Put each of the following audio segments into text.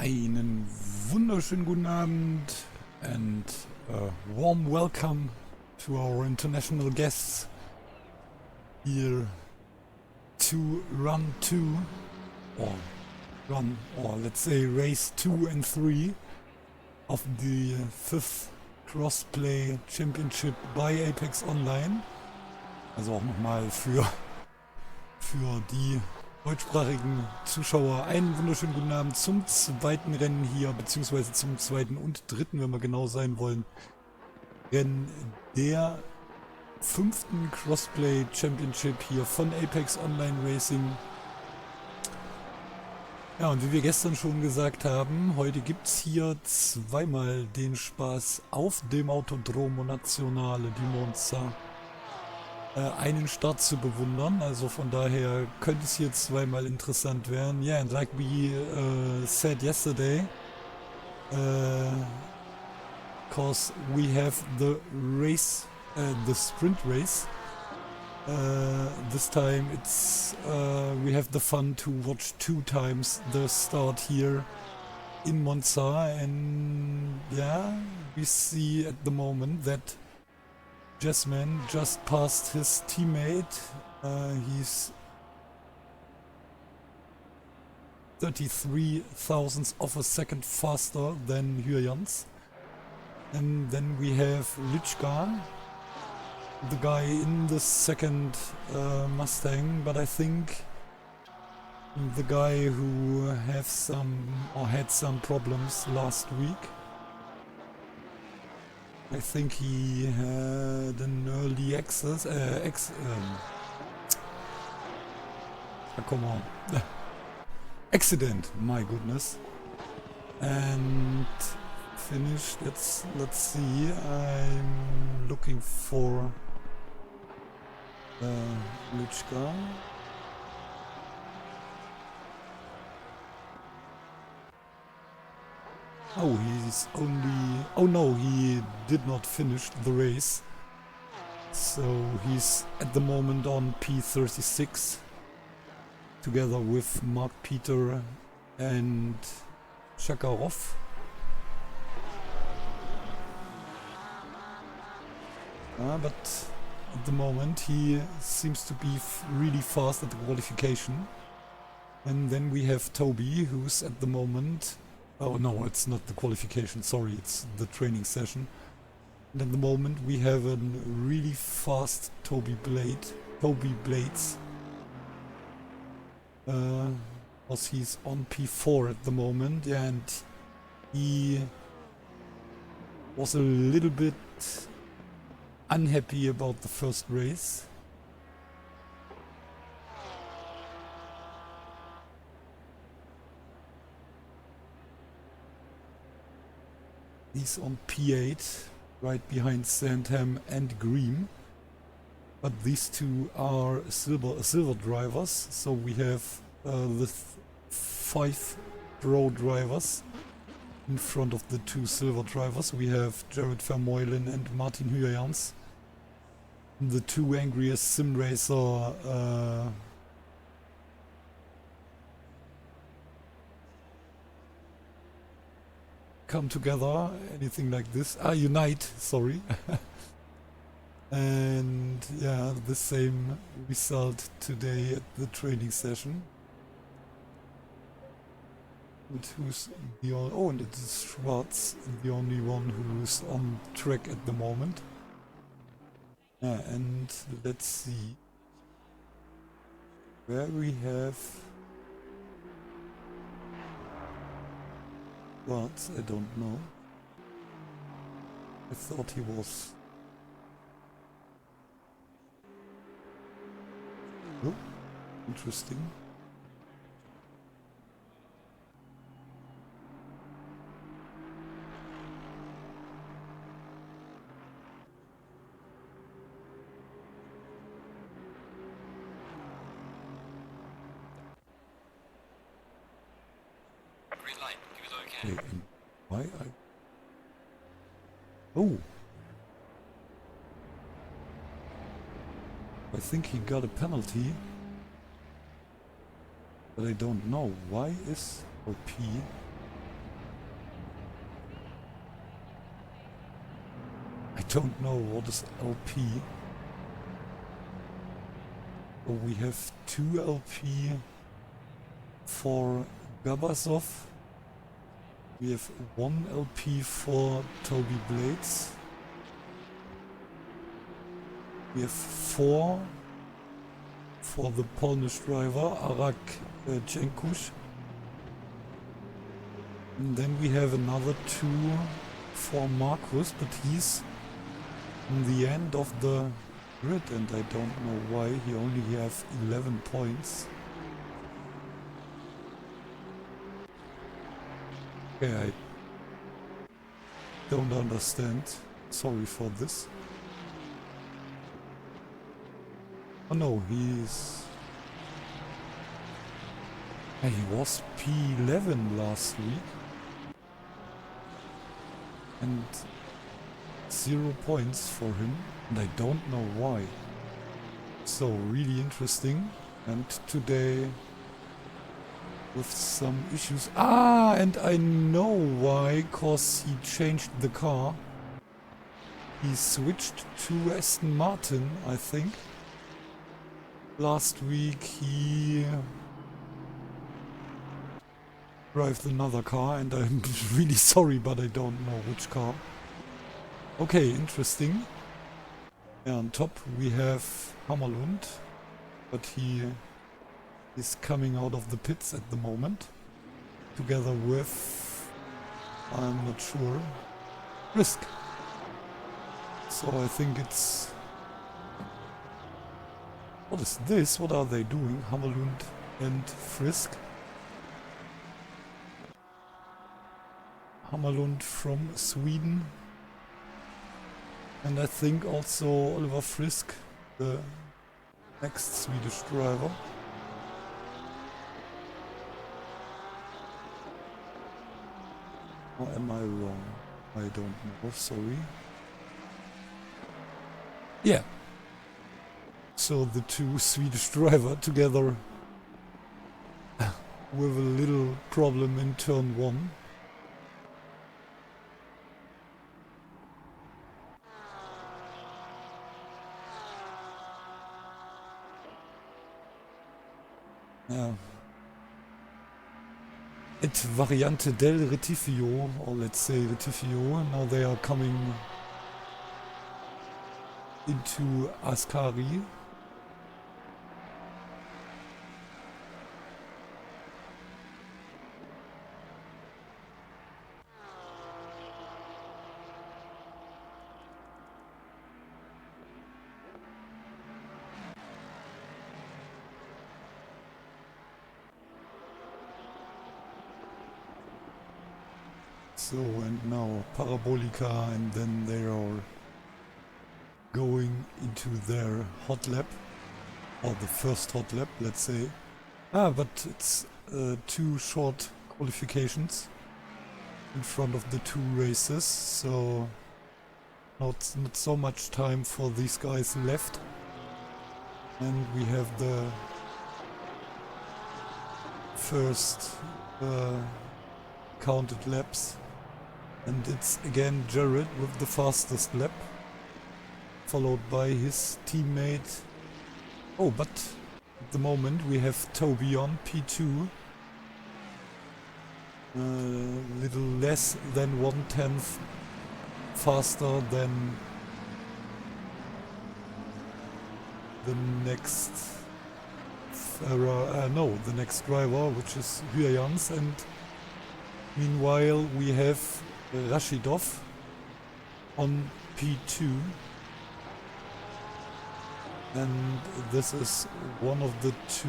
Einen wunderschönen guten Abend and a warm welcome to our international guests here to run 2 or let's say race 2 and 3 of the 5th Crossplay Championship by Apex Online. Also auch nochmal für die deutschsprachigen Zuschauer einen wunderschönen guten Abend zum zweiten Rennen hier, beziehungsweise zum zweiten und dritten, wenn wir genau sein wollen, Rennen der 5. Crossplay Championship hier von ApexOnlineRacing. Ja, und wie wir gestern schon gesagt haben, heute gibt es hier zweimal den Spaß auf dem Autodromo Nazionale di Monza einen Start zu bewundern, also von daher könnte es hier zweimal interessant werden. Yeah, and like we said yesterday, because we have the race, the sprint race. This time it's we have the fun to watch 2 times the start here in Monza, and yeah, we see at the moment that Jasmine just passed his teammate. He's 33 thousandths of a second faster than Hyun's. And then we have Lichka, the guy in the second Mustang, but I think the guy who had some problems last week. I think he had an early access, come on, accident, my goodness, and finished. Let's see. I'm looking for Lichka. Oh, he's only... Oh no, he did not finish the race. So he's at the moment on P36 together with Mark Peter and Shakarov. But at the moment he seems to be really fast at the qualification. And then we have Toby, who's at the moment... Oh no, it's not the qualification, sorry, it's the training session. And at the moment we have a really fast Toby Blades. Because he's on P4 at the moment, and he was a little bit unhappy about the first race. He's on P8, right behind Sandham and Green. But these two are silver drivers, so we have the 5 pro drivers in front of the 2 silver drivers. We have Jared Vermeulen and Martin Hyans, the 2 angriest sim racer come together, anything like this. Unite, sorry. And yeah, the same result today at the training session. But who's the only... Oh, and it is Schwarz, the only one who's on track at the moment. Yeah, and let's see where we have... What? I don't know. I thought he was... Oh, interesting. Okay, and why Oh! I think he got a penalty. But I don't know. Why is OP don't know what is LP. So we have 2 LP for Gabasov. We have 1 LP for Toby Blades. We have 4 for the Polish driver Arak Jenkush. And then we have another 2 for Marcus, but he's in the end of the grid and I don't know why. He only has 11 points. Okay, I don't understand. Sorry for this. Oh no, he was P11 last week. And 0 points for him, and I don't know why. So really interesting. And today with some issues. Ah, and I know why, cause he changed the car. He switched to Aston Martin, I think. Last week he drove another car and I'm really sorry, but I don't know which car. Okay, interesting. And on top we have Hammerlund, but he is coming out of the pits at the moment, together with, I'm not sure, Risk. So I think it's... What is this? What are they doing? Hammerlund and Frisk. Hammerlund from Sweden. And I think also Oliver Frisk, the next Swedish driver. Or am I wrong? I don't know, sorry. Yeah. So the 2 Swedish drivers together with a little problem in turn 1. Yeah. It's Variante del Retifio, or let's say Retifio. Now they are coming into Ascari. So, and now Parabolica, and then they are going into their hot lap, or the first hot lap, let's say. Ah, but it's 2 short qualifications in front of the 2 races, so not so much time for these guys left. And we have the first counted laps. And it's again Jared with the fastest lap, followed by his teammate. Oh, but at the moment we have Toby on P2. Little less than 1/10 faster than the next the next driver, which is Hyans, and meanwhile we have Rashidov on P2, and this is one of the 2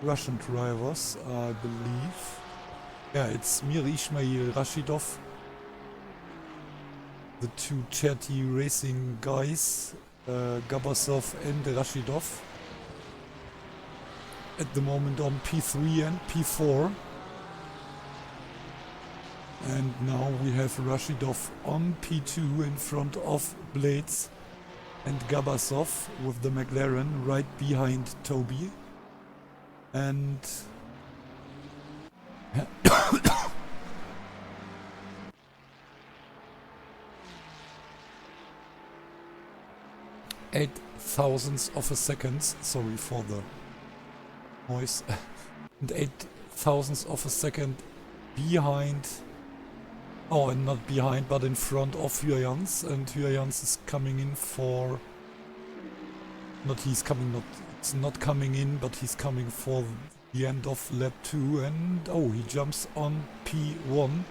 Russian drivers, I believe. Yeah, it's Mir Ismail Rashidov, the 2 Cherty Racing guys, Gabasov and Rashidov, at the moment on P3 and P4. And now we have Rashidov on P2 in front of Blades and Gabasov with the McLaren right behind Toby. And 8 thousandths of a second, sorry for the noise, and 8 thousandths of a second behind, oh, and not behind, but in front of Hyans, and Hyans is coming in for, it's not coming in, but he's coming for the end of lap 2, and oh, he jumps on P1,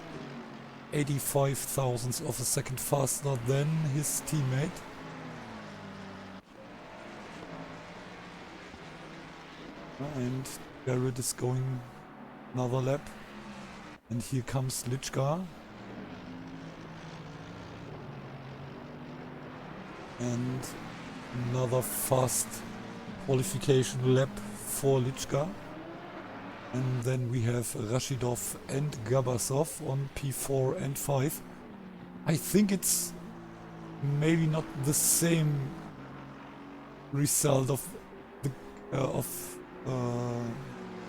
85 thousandths of a second faster than his teammate. And Garrett is going another lap, and here comes Lichka. And another fast qualification lap for Lichka. And then we have Rashidov and Gabasov on P4 and 5. I think it's maybe not the same result of the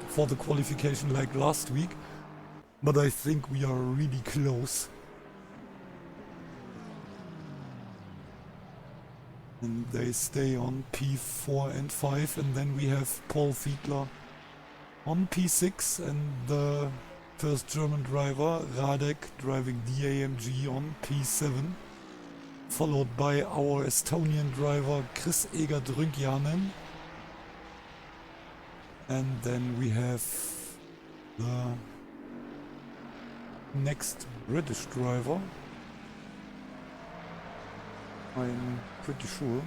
for the qualification like last week, but I think we are really close. And they stay on P4 and 5, and then we have Paul Fiedler on P6 and the first German driver, Radek, driving the AMG on P7, followed by our Estonian driver, Chris Eger-Drünkjanen. And then we have the next British driver, I'm pretty sure.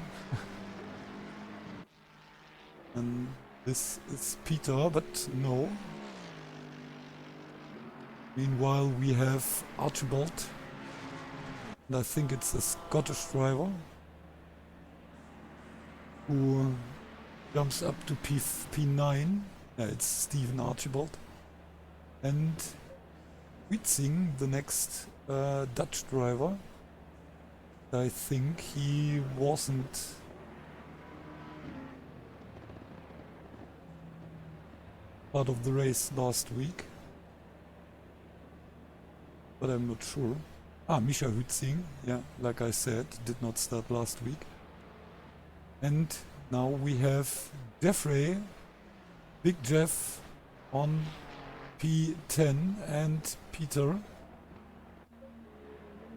And this is Peter, but no. Meanwhile we have Archibald, and I think it's a Scottish driver who jumps up to P9. Yeah, it's Stephen Archibald. And Witzing, the next Dutch driver. I think he wasn't part of the race last week, but I'm not sure. Ah, Misha Hützing, yeah, like I said, did not start last week. And now we have Jeffrey, Big Jeff on P10, and Peter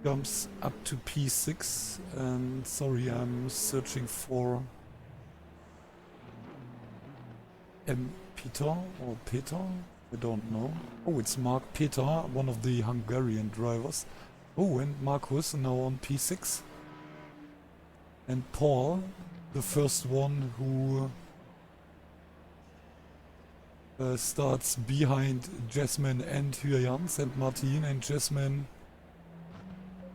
jumps up to P6. And sorry, I'm searching for Peter or Peter, I don't know. Oh, it's Mark Peter, one of the Hungarian drivers. Oh, and Marcus now on P6. And Paul, the first one who starts behind Jasmine and Hyans and Martin, and Jasmine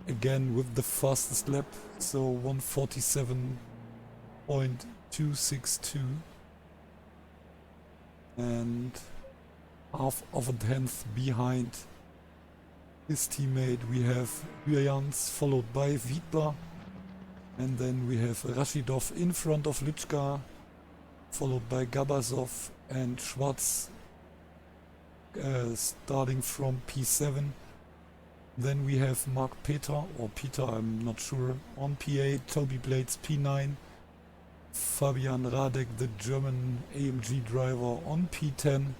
again with the fastest lap, so 147.262, and half of a tenth behind his teammate. We have Hyans followed by Wiedler, and then we have Rashidov in front of Lichka, followed by Gabasov and Schwarz starting from P7. Then we have Mark Peter, or Peter, I'm not sure, on P8, Toby Blades P9, Fabian Radek, the German AMG driver, on P10,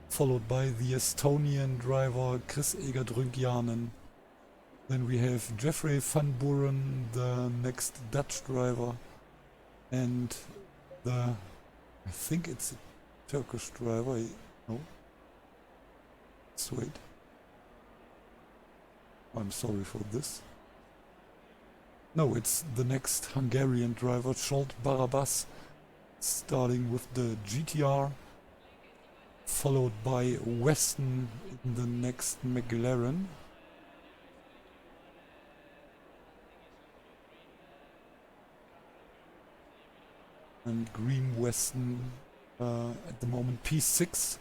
followed by the Estonian driver Chris Eger-Drünkjanen. Then we have Jeffrey van Buren, the next Dutch driver, and the, I think it's a Turkish driver, no, let's wait. I'm sorry for this. No, it's the next Hungarian driver, Zsolt Barabas, starting with the GTR, followed by Weston in the next McLaren. And Green Weston at the moment P6.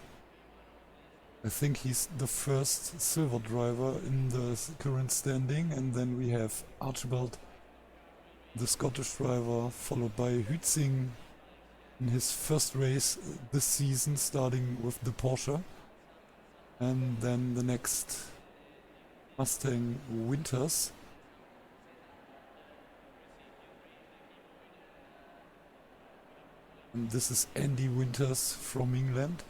I think he's the first silver driver in the current standing. And then we have Archibald, the Scottish driver, followed by Hützing in his first race this season, starting with the Porsche. And then the next Mustang Winters. And this is Andy Winters from England,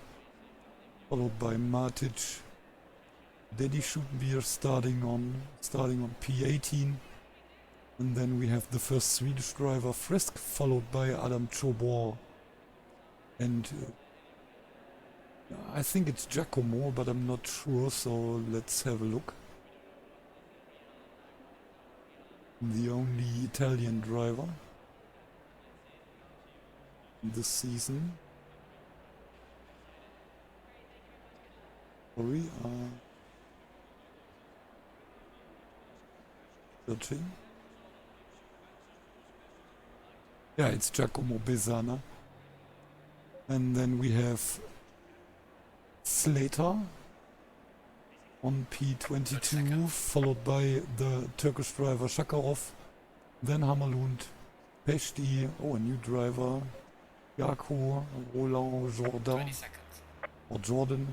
followed by Matic, Daddy Schuttenbier starting on P18. And then we have the first Swedish driver, Frisk, followed by Adam Chobor. And I think it's Giacomo, but I'm not sure, so let's have a look. The only Italian driver this season. Sorry, searching. Yeah, it's Giacomo Besana. And then we have Slater on P22, followed by the Turkish driver Shakarov, then Hammerlund, Peshti, oh, a new driver, Jaco, Roland, Jordan, or Jordan,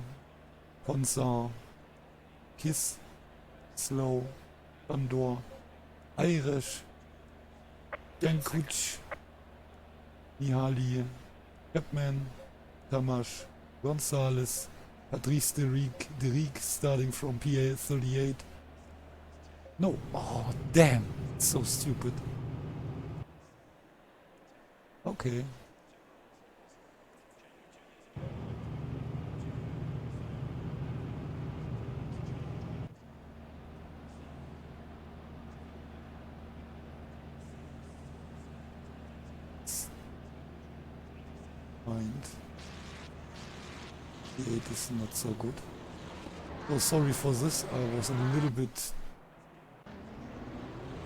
Ponsa, Kiss, Slow, Bandor, Irish, Jankuc, Mihali, Capman, Tamash, Gonzalez, Patrice Derrick starting from PA 38. No, oh damn, it's so stupid. Okay. Mind. The 8 is not so good. Oh, sorry for this. I was a little bit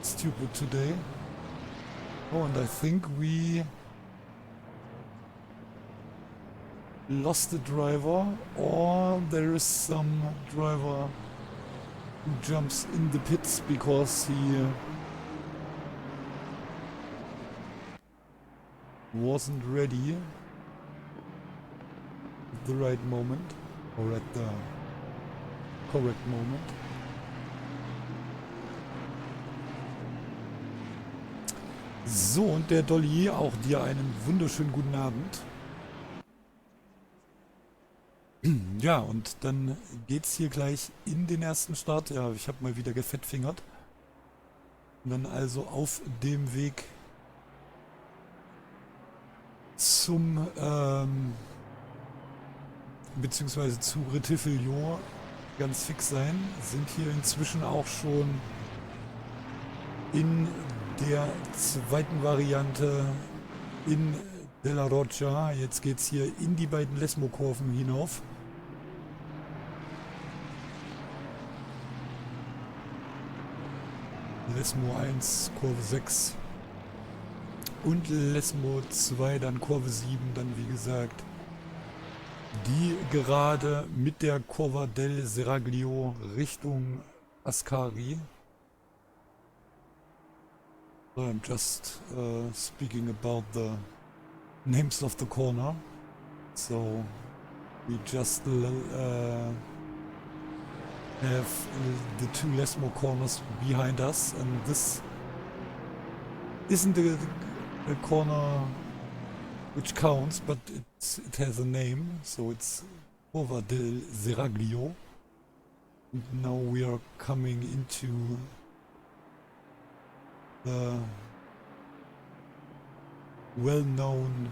stupid today. Oh, and I think we lost the driver, or there is some driver who jumps in the pits because he wasn't ready at the right moment, or at the correct moment. So, und der Dolly, auch dir einen wunderschönen guten Abend. Ja, und dann geht's hier gleich in den ersten Start. Ja, ich habe mal wieder gefettfingert. Und dann also auf dem Weg zum, beziehungsweise zu Retiffelion ganz fix sein. Sind hier inzwischen auch schon in der zweiten Variante in Della Roccia. Jetzt geht es hier in die beiden Lesmo-Kurven hinauf. Lesmo 1, Kurve 6 und Lesmo 2, dann Kurve 7, dann wie gesagt die gerade mit der Curva del Seraglio Richtung Ascari. So I'm just speaking about the names of the corner. So we just have the two Lesmo corners behind us, and this isn't a corner which counts, but it has a name, so it's Curva del Seraglio. And now we are coming into the well-known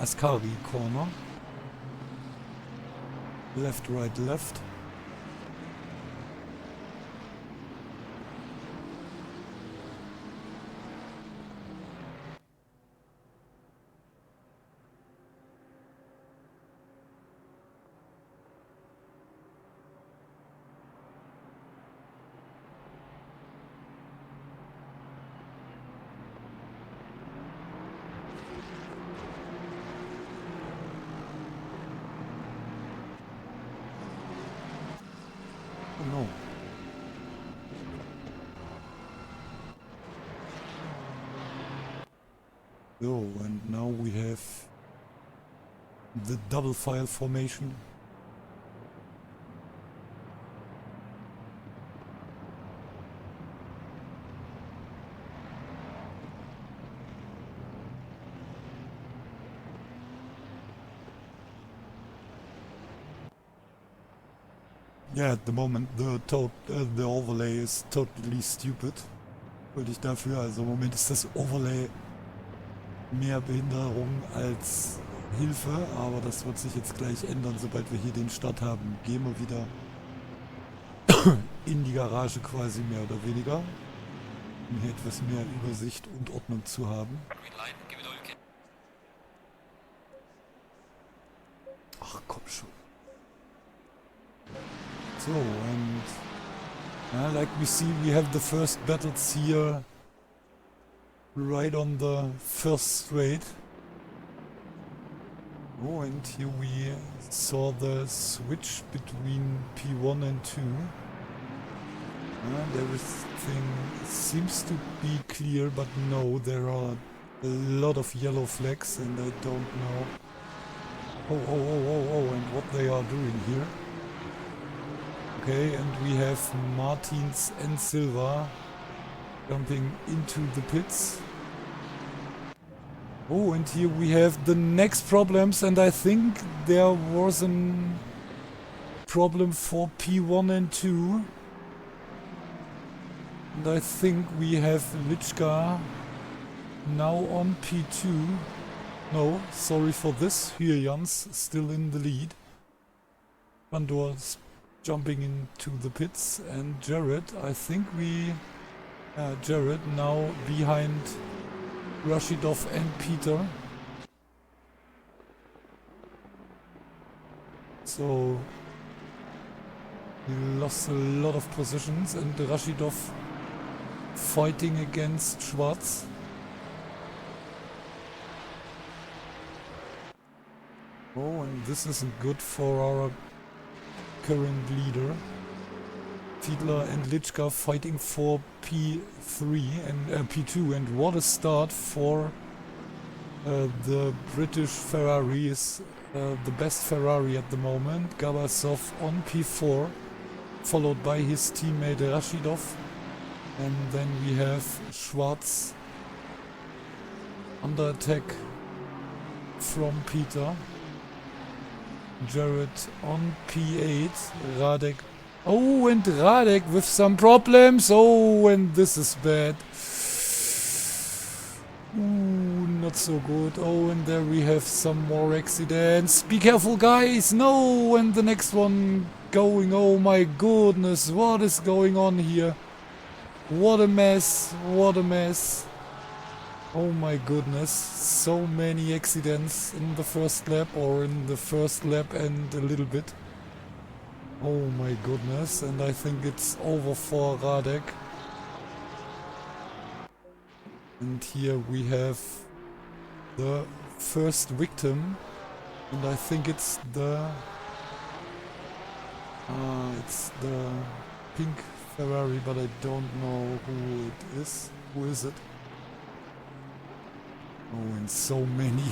Ascari corner. Left, right, left. Oh no. So, and now we have the double file formation. Yeah, at the moment the overlay is totally stupid. Wollte ich dafür, also im Moment ist das Overlay mehr Behinderung als Hilfe, aber das wird sich jetzt gleich ändern, sobald wir hier den Start haben. Gehen wir wieder in die Garage quasi mehr oder weniger, um hier etwas mehr Übersicht und Ordnung zu haben. Ach komm schon. So, and like we see, we have the first battles here right on the first straight. Oh, and here we saw the switch between P1 and 2. And everything seems to be clear, but no, there are a lot of yellow flags and I don't know. Oh, and what they are doing here. Okay, and we have Martins and Silva jumping into the pits. Oh, and here we have the next problems, and I think there was a problem for P1 and 2. And I think we have Lichka now on P2. No, sorry for this. Hyun's still in the lead. Bandor's jumping into the pits, and Jared, I think Jared now behind Rashidov and Peter. So he lost a lot of positions, and Rashidov fighting against Schwarz. Oh, and this isn't good for our current leader. Fiedler and Lichka fighting for P3 and P2, and what a start for the British Ferrari. Is the best Ferrari at the moment. Gabasov on P4, followed by his teammate Rashidov, and then we have Schwarz under attack from Peter. Jared on P8, Radek. Oh, and Radek with some problems. Oh, and this is bad. Ooh, not so good. Oh, and there we have some more accidents. Be careful, guys. No, and the next one going. Oh my goodness, what is going on here? What a mess. What a mess. Oh my goodness, so many accidents in the first lap, or in the first lap and a little bit. Oh my goodness, and I think it's over for Radek. And here we have the first victim, and I think it's the pink Ferrari, but I don't know who it is. Who is it? Oh, and so many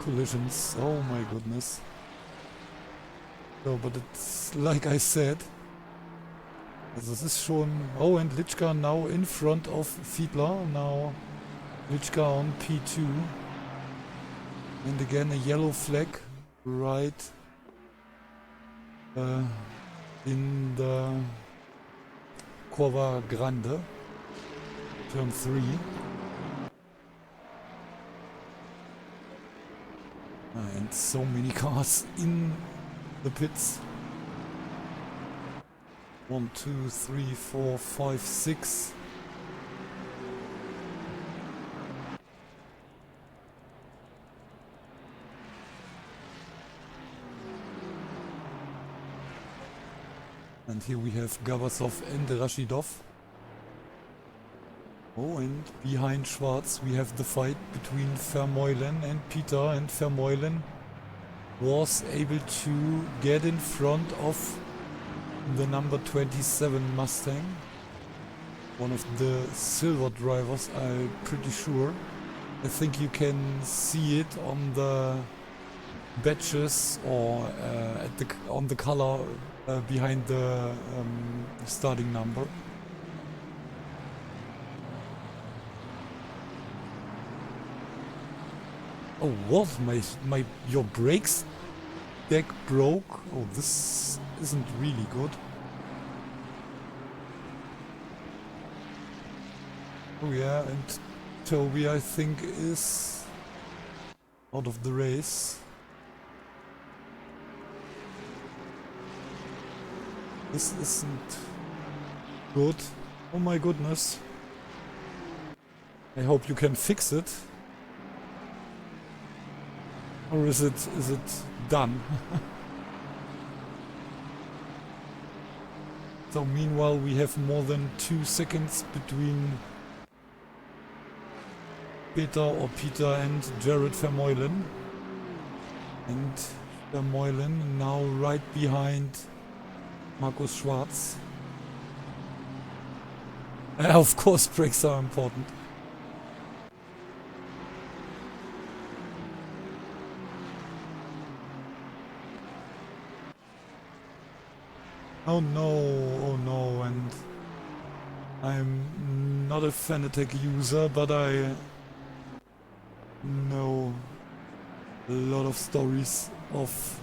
collisions. Oh my goodness. So, but it's like I said. Also es ist schon... Oh, and Lichka now in front of Fiedler. Now Lichka on P2. And again a yellow flag right in the Curva Grande. Turn 3. And so many cars in the pits. 1, 2, 3, 4, 5, 6. And here we have Gabasov and Rashidov. Oh, and behind Schwarz we have the fight between Vermeulen and Peter, and Vermeulen was able to get in front of the number 27 Mustang. One of the silver drivers, I'm pretty sure. I think you can see it on the badges or on the color behind the starting number. Oh, what? Your brakes deck broke. Oh, this isn't really good. Oh yeah, and Toby, I think, is out of the race. This isn't good. Oh my goodness. I hope you can fix it. Or is it done? So meanwhile we have more than 2 seconds between Peter and Jared Vermeulen. And Vermeulen now right behind Markus Schwarz. Of course brakes are important. Oh no, and I'm not a Fanatec user, but I know a lot of stories of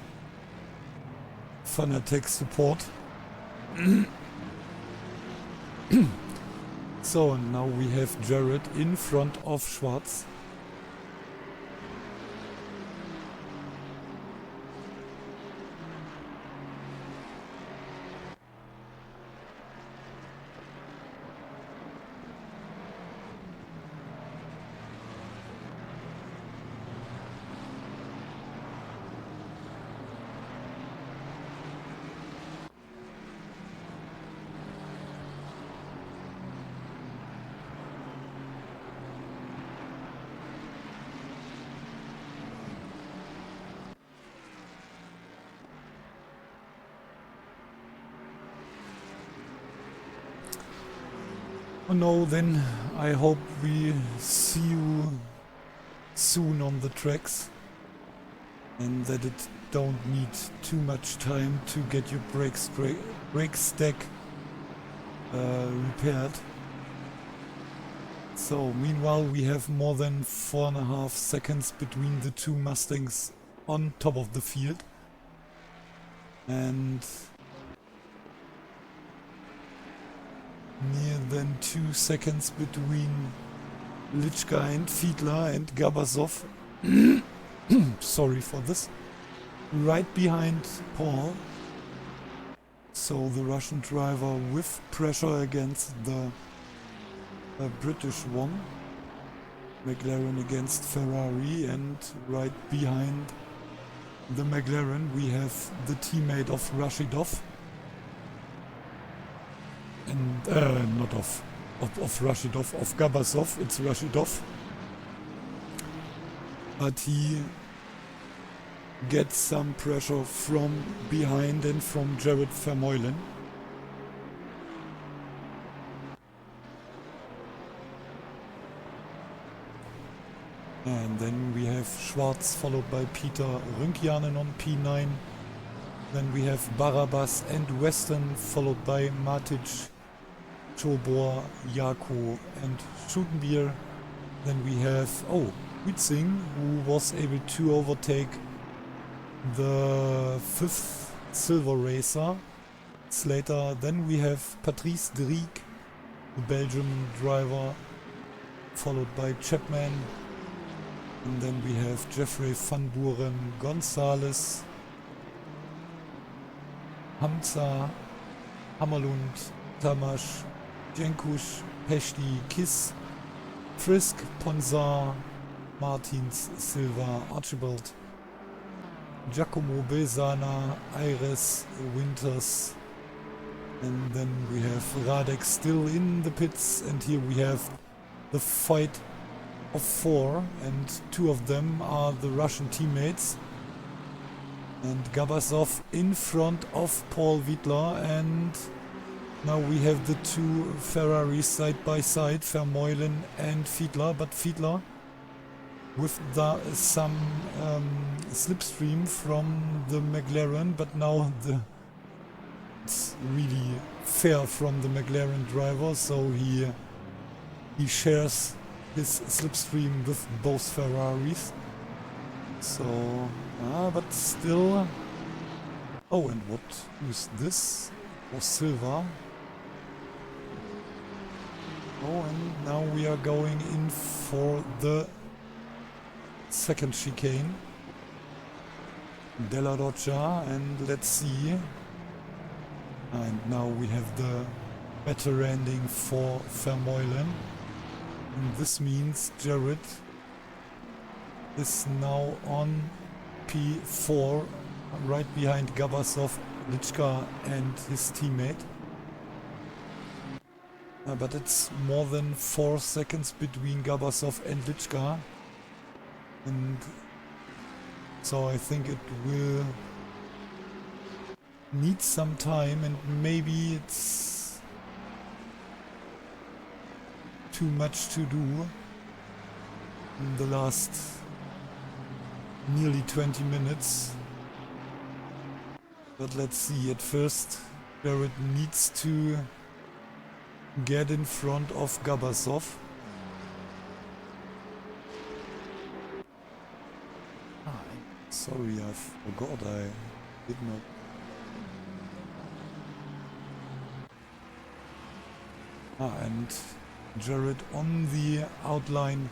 Fanatec support. So now we have Jared in front of Schwarz. Oh no, then I hope we see you soon on the tracks and that it don't need too much time to get your brake stack repaired. So meanwhile we have more than 4.5 seconds between the two Mustangs on top of the field, and near than 2 seconds between Lichka and Fiedler and Gabasov. Sorry for this. Right behind Paul. So the Russian driver with pressure against the British one. McLaren against Ferrari, and right behind the McLaren we have the teammate of Rashidov. And not of Rashidov, of Gabasov, it's Rashidov. But he gets some pressure from behind and from Jared Vermeulen. And then we have Schwarz followed by Peter Rünkjanen on P9. Then we have Barabas and Weston followed by Matic, Chobor, Jako and Schutenbier. Then we have Witzing, who was able to overtake the 5th silver racer, Slater. Then we have Patrice Driek, the Belgian driver, followed by Chapman. And then we have Jeffrey van Buren, Gonzalez, Hamza, Hammerlund, Tamash, Jenkush, Peshti, Kiss, Frisk, Ponzar, Martins, Silva, Archibald, Giacomo Besana, Ayres, Winters, and then we have Radek still in the pits, and here we have the fight of 4, and 2 of them are the Russian teammates. And Gabasov in front of Paul Wiedler, and now we have the 2 Ferraris side by side, Vermeulen and Fiedler, but Fiedler with some slipstream from the McLaren, but now it's really fair from the McLaren driver, so he shares his slipstream with both Ferraris. So, but still Oh, and what is this? Was Silva. Oh, and now we are going in for the second chicane. Della Roccia, and let's see. And now we have the better ending for Vermeulen. And this means Jared is now on P4, right behind Gabasov, Lichka and his teammate. But it's more than 4 seconds between Gabasov and Lichka. And so I think it will need some time, and maybe it's too much to do in the last nearly 20 minutes. But let's see, at first Jared needs to get in front of Gabasov. Sorry, I forgot, I did not. And Jared on the outline,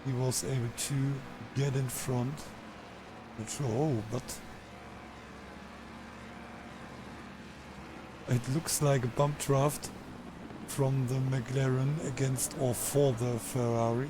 he was able to get in front. Not sure, oh, but it looks like a bump draft from the McLaren against or for the Ferrari.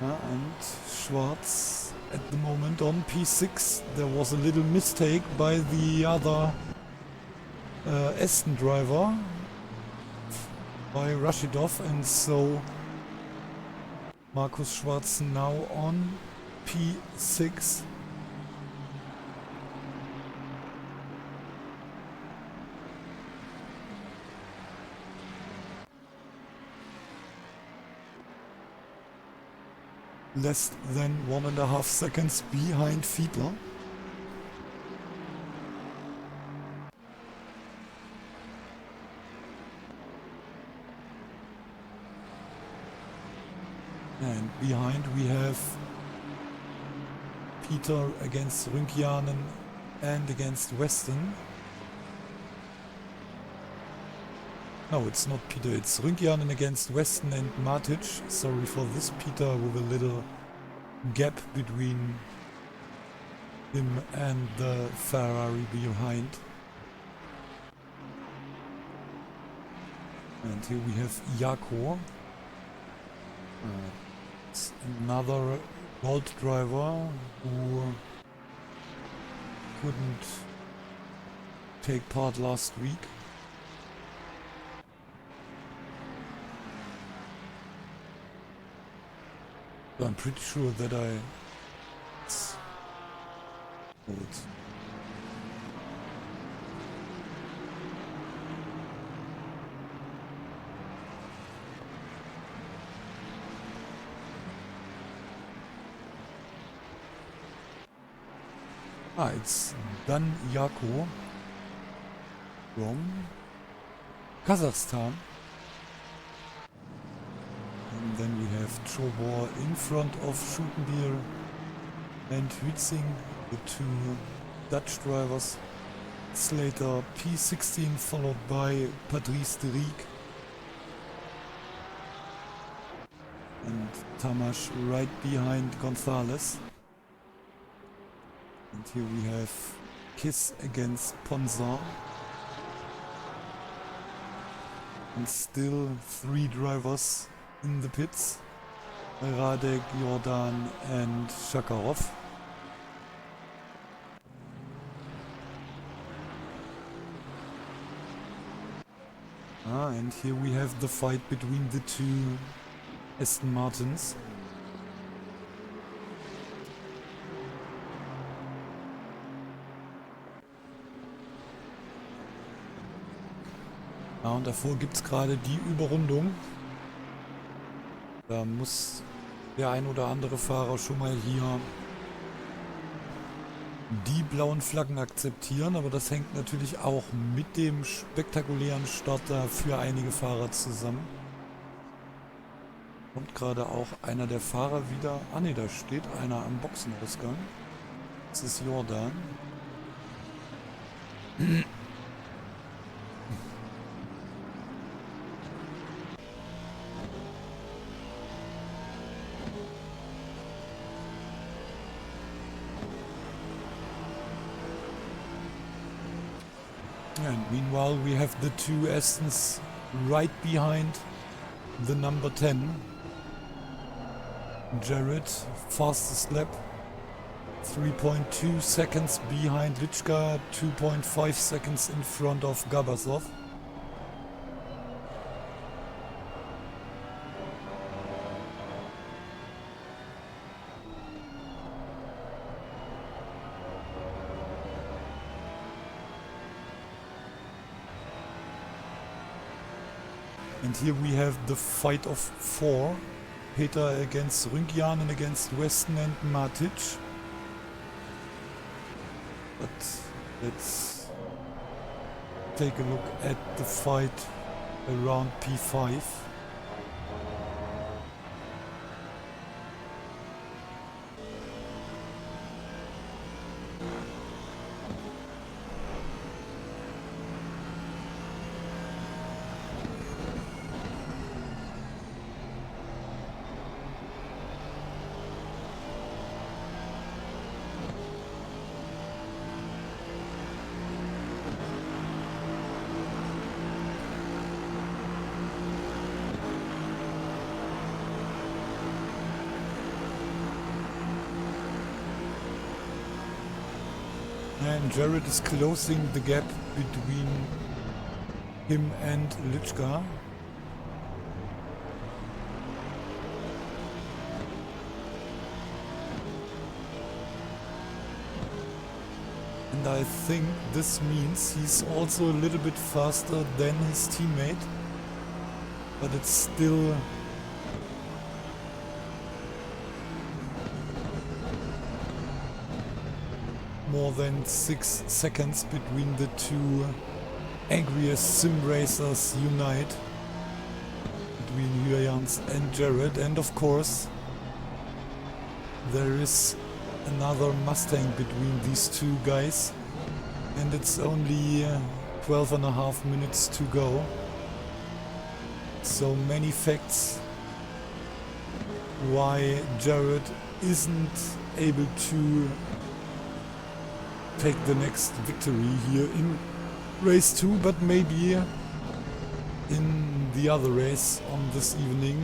And Schwarz at the moment on P6. There was a little mistake by the other Aston driver, by Rashidov, and so Markus Schwarz now on P6. Less than 1.5 seconds behind Fiedler. And behind we have Peter against Rynkianen and against Weston. No, it's not Peter, it's Rynkianen against Weston and Matic. Sorry for this, Peter with a little gap between him and the Ferrari behind. And here we have Jako. It's another Bolt driver who couldn't take part last week. I'm pretty sure that it's it's Dan Jako from Kazakhstan. And then we have Chobor in front of Schutenbier and Hützing, the two Dutch drivers. Slater P16 followed by Patrice de Rieck. And Tamash right behind Gonzalez. And here we have Kiss against Ponzar. And still 3 drivers in the pits, Radek, Jordan and Shakarov. And here we have the fight between the two Aston Martins. Und davor gibt es gerade die Überrundung. Da muss der ein oder andere Fahrer schon mal hier die blauen Flaggen akzeptieren, aber das hängt natürlich auch mit dem spektakulären Start da für einige Fahrer zusammen. Kommt gerade auch einer der Fahrer wieder. Ah ne, da steht einer am Boxenausgang. Das ist Jordan. And meanwhile we have the two Astons right behind the number 10. Jared, fastest lap. 3.2 seconds behind Lichka, 2.5 seconds in front of Gabasov. And here we have the fight of four. Peter against Rünkian and against Weston and Matic. But let's take a look at the fight around P5. And Jared is closing the gap between him and Lichka. And I think this means he's also a little bit faster than his teammate. But it's still more than 6 seconds between the two angriest sim racers unite, between Hyans and Jared. And of course there is another Mustang between these two guys, and it's only 12.5 minutes to go. So many facts why Jared isn't able to take the next victory here in race 2, but maybe in the other race on this evening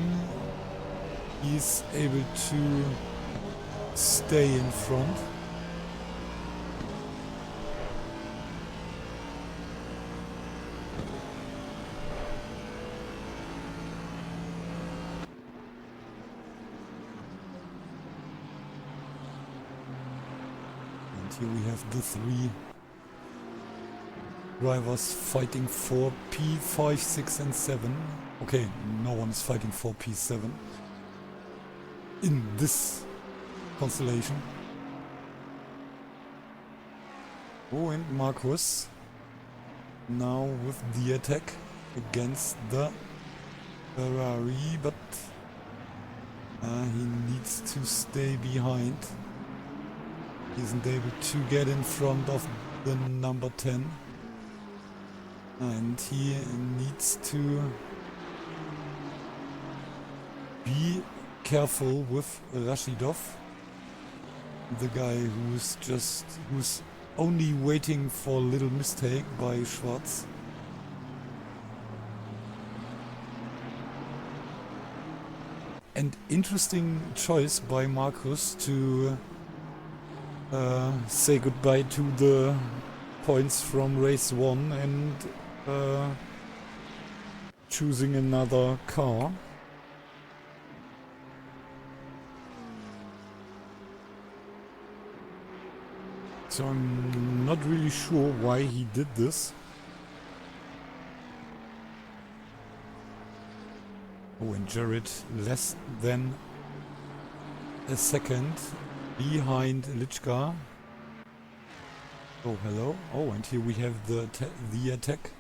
he's able to stay in front. Here we have the three drivers fighting for P5, 6 and 7. Okay, no one is fighting for P7 in this constellation. Oh, and Marcus now with the attack against the Ferrari, but he needs to stay behind. He isn't able to get in front of the number 10, and he needs to be careful with Rashidov, the guy who's only waiting for a little mistake by Schwarz. And interesting choice by Marcus to say goodbye to the points from race 1 and choosing another car. So I'm not really sure why he did this. Oh, and Jared less than a second behind Lichka. Oh, hello. Oh, and here we have the attack.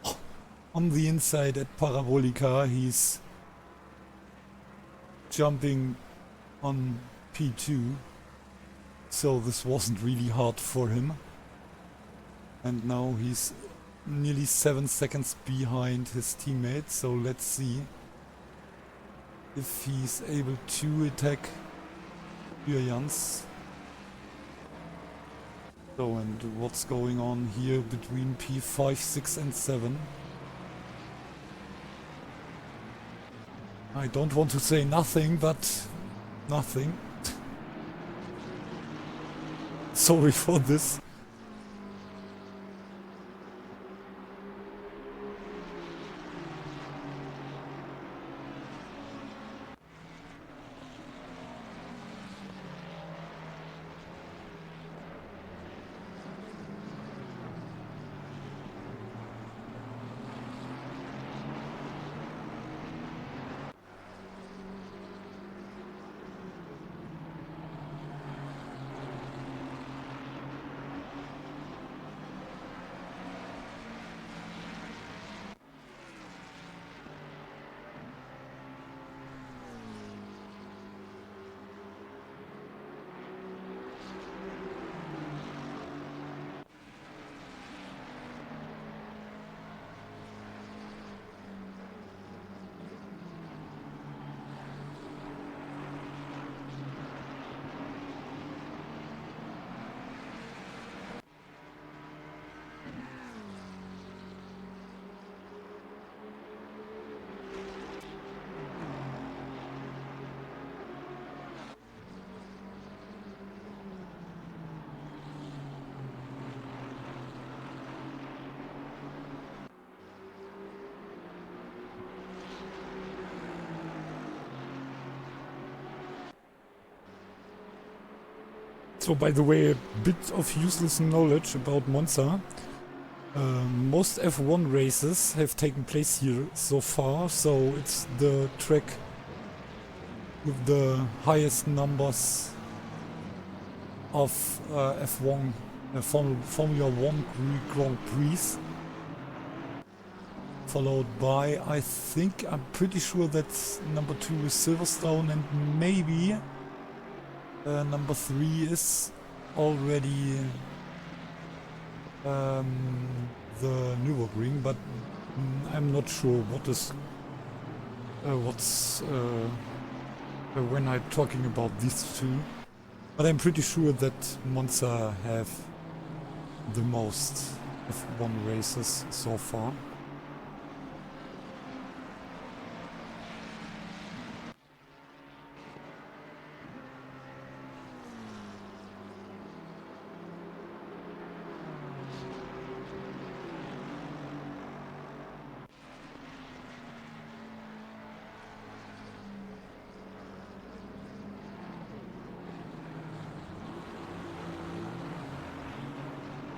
Oh, on the inside at Parabolica, he's jumping on P2. So this wasn't really hard for him. And now he's nearly 7 seconds behind his teammate. So let's see if he's able to attack Jans. So, and what's going on here between P5, 6 and 7? I don't want to say nothing, but nothing. Sorry for this. So, by the way, a bit of useless knowledge about Monza. Most F1 races have taken place here so far, so it's the track with the highest numbers of F1 Formula 1 Grand Prix, followed by, I'm pretty sure that's number 2 is Silverstone, and maybe number 3 is already the Nürburgring, but I'm not sure what's when I'm talking about these two. But I'm pretty sure that Monza have the most F1 races so far.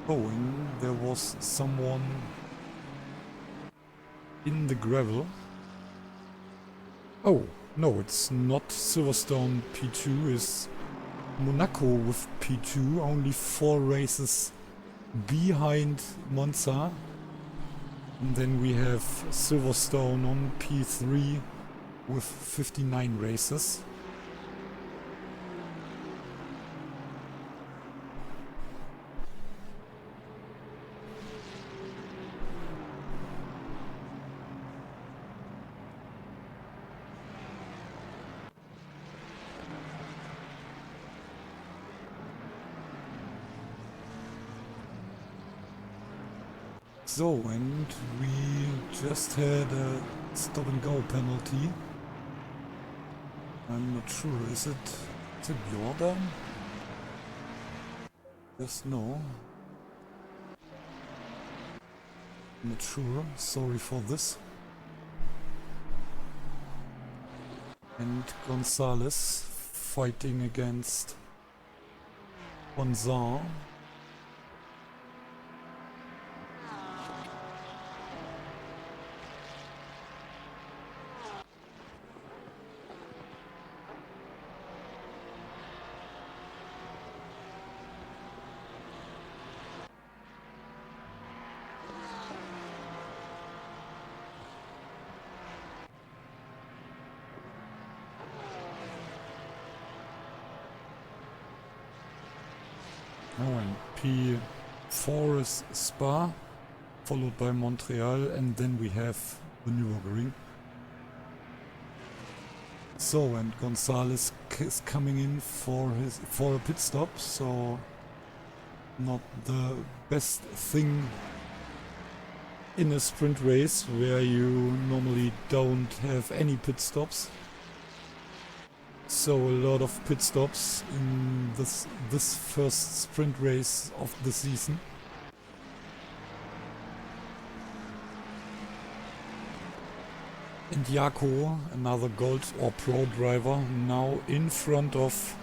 Oh, and there was someone in the gravel. Oh, no, it's not Silverstone P2, it's Monaco with P2, only 4 races behind Monza. And then we have Silverstone on P3 with 59 races. So, and we just had a stop and go penalty. I'm not sure, is it Jordan? Yes, no. Not sure, sorry for this. And Gonzalez fighting against Bonzan. Oh, and P4 is Spa, followed by Montreal, and then we have the Nürburgring. So, and Gonzalez is coming in for a pit stop, so not the best thing in a sprint race where you normally don't have any pit stops. So a lot of pit stops in this first sprint race of the season. And Jaco, another gold or pro driver, now in front of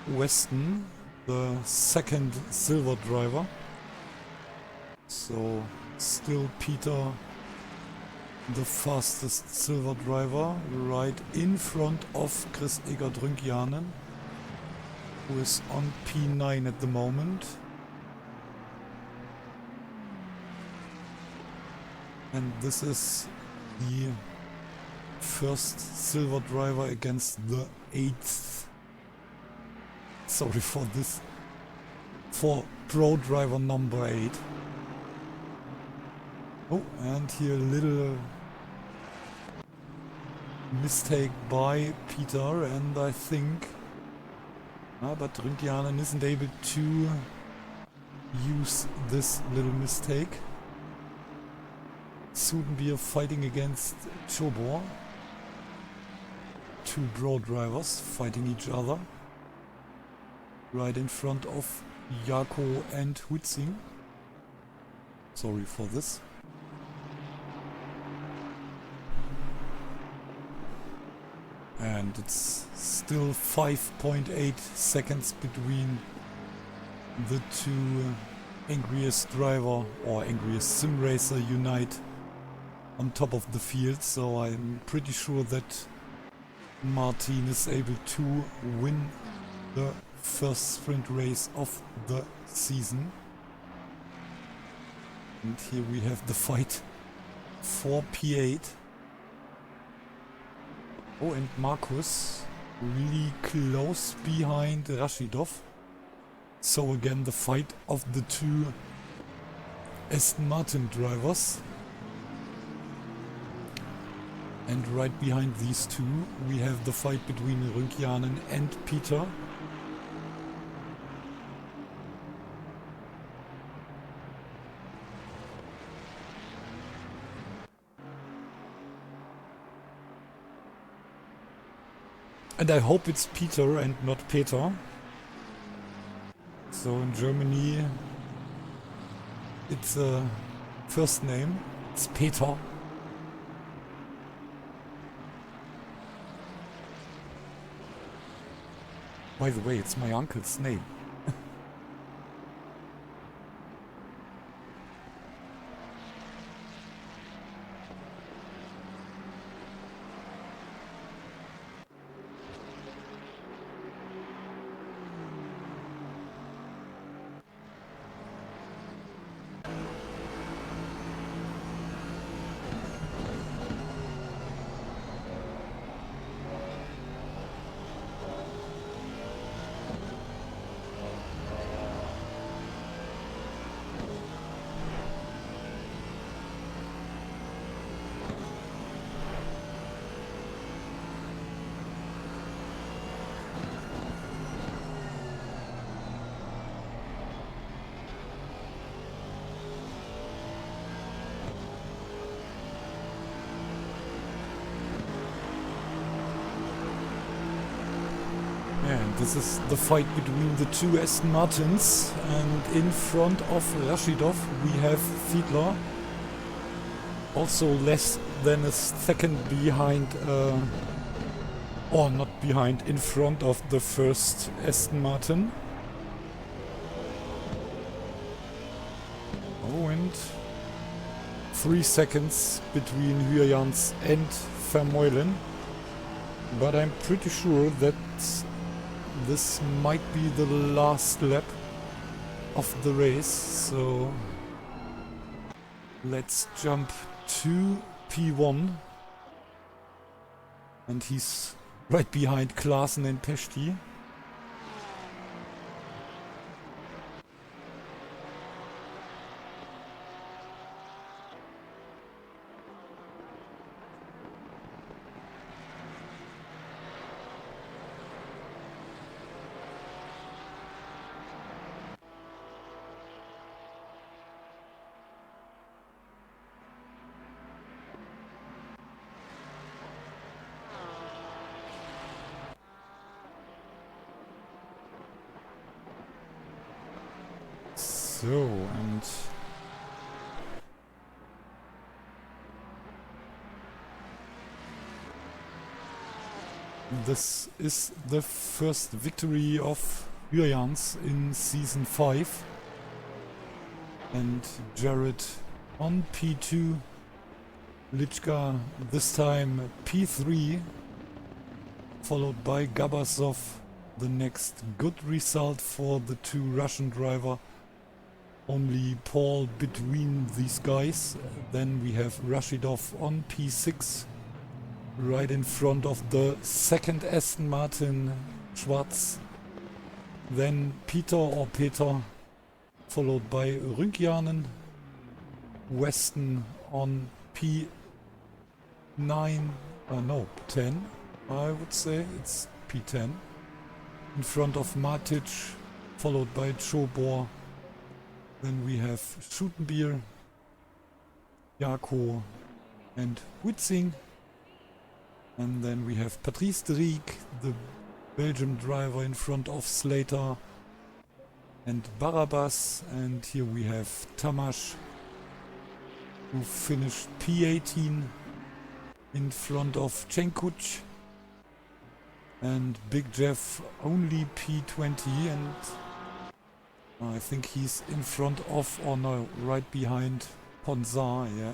Weston, the second silver driver. So still Peter, the fastest silver driver, right in front of Chris Egert Rünkjanen, who is on P9 at the moment. And this is the first silver driver against the 8th. Sorry for this. For pro driver number 8. Oh, and here a little mistake by Peter, and I think... but Rünkjanen isn't able to use this little mistake. Sudenbier fighting against Chobor. Two pro drivers fighting each other. Right in front of Jaco and Huitzing. Sorry for this. And it's still 5.8 seconds between the two angriest driver or angriest sim racer unite on top of the field, so I'm pretty sure that Martin is able to win the first sprint race of the season. And here we have the fight for P8. Oh, and Markus really close behind Rashidov. So again the fight of the two Aston Martin drivers. And right behind these two we have the fight between Rünkjanen and Peter. And I hope it's Peter and not Peter. So in Germany it's a first name, it's Peter. By the way, it's my uncle's name. And this is the fight between the two Aston Martins, and in front of Rashidov we have Fiedler, also less than a second behind, or not behind, in front of the first Aston Martin. Oh, and 3 seconds between Huyjans and Vermeulen, but I'm pretty sure that this might be the last lap of the race, so let's jump to P1. And he's right behind Klaassen and Peshti. So, and this is the first victory of Jurjans in Season 5. And Jared on P2, Lichka this time P3, followed by Gabasov. The next good result for the two Russian driver. Only Paul between these guys. Then we have Rashidov on P6, right in front of the second Aston Martin Schwarz. Then Peter, followed by Rynkianen. Weston on P9, no, 10, I would say. It's P10. In front of Matic, followed by Chobor. Then we have Schutenbier, Jako and Witzing. And then we have Patrice Driek, the Belgium driver, in front of Slater and Barabas. And here we have Tamash, who finished P18 in front of Cenkuc. And Big Jeff only P20, and I think he's in front of, or no, right behind Ponzar, yeah.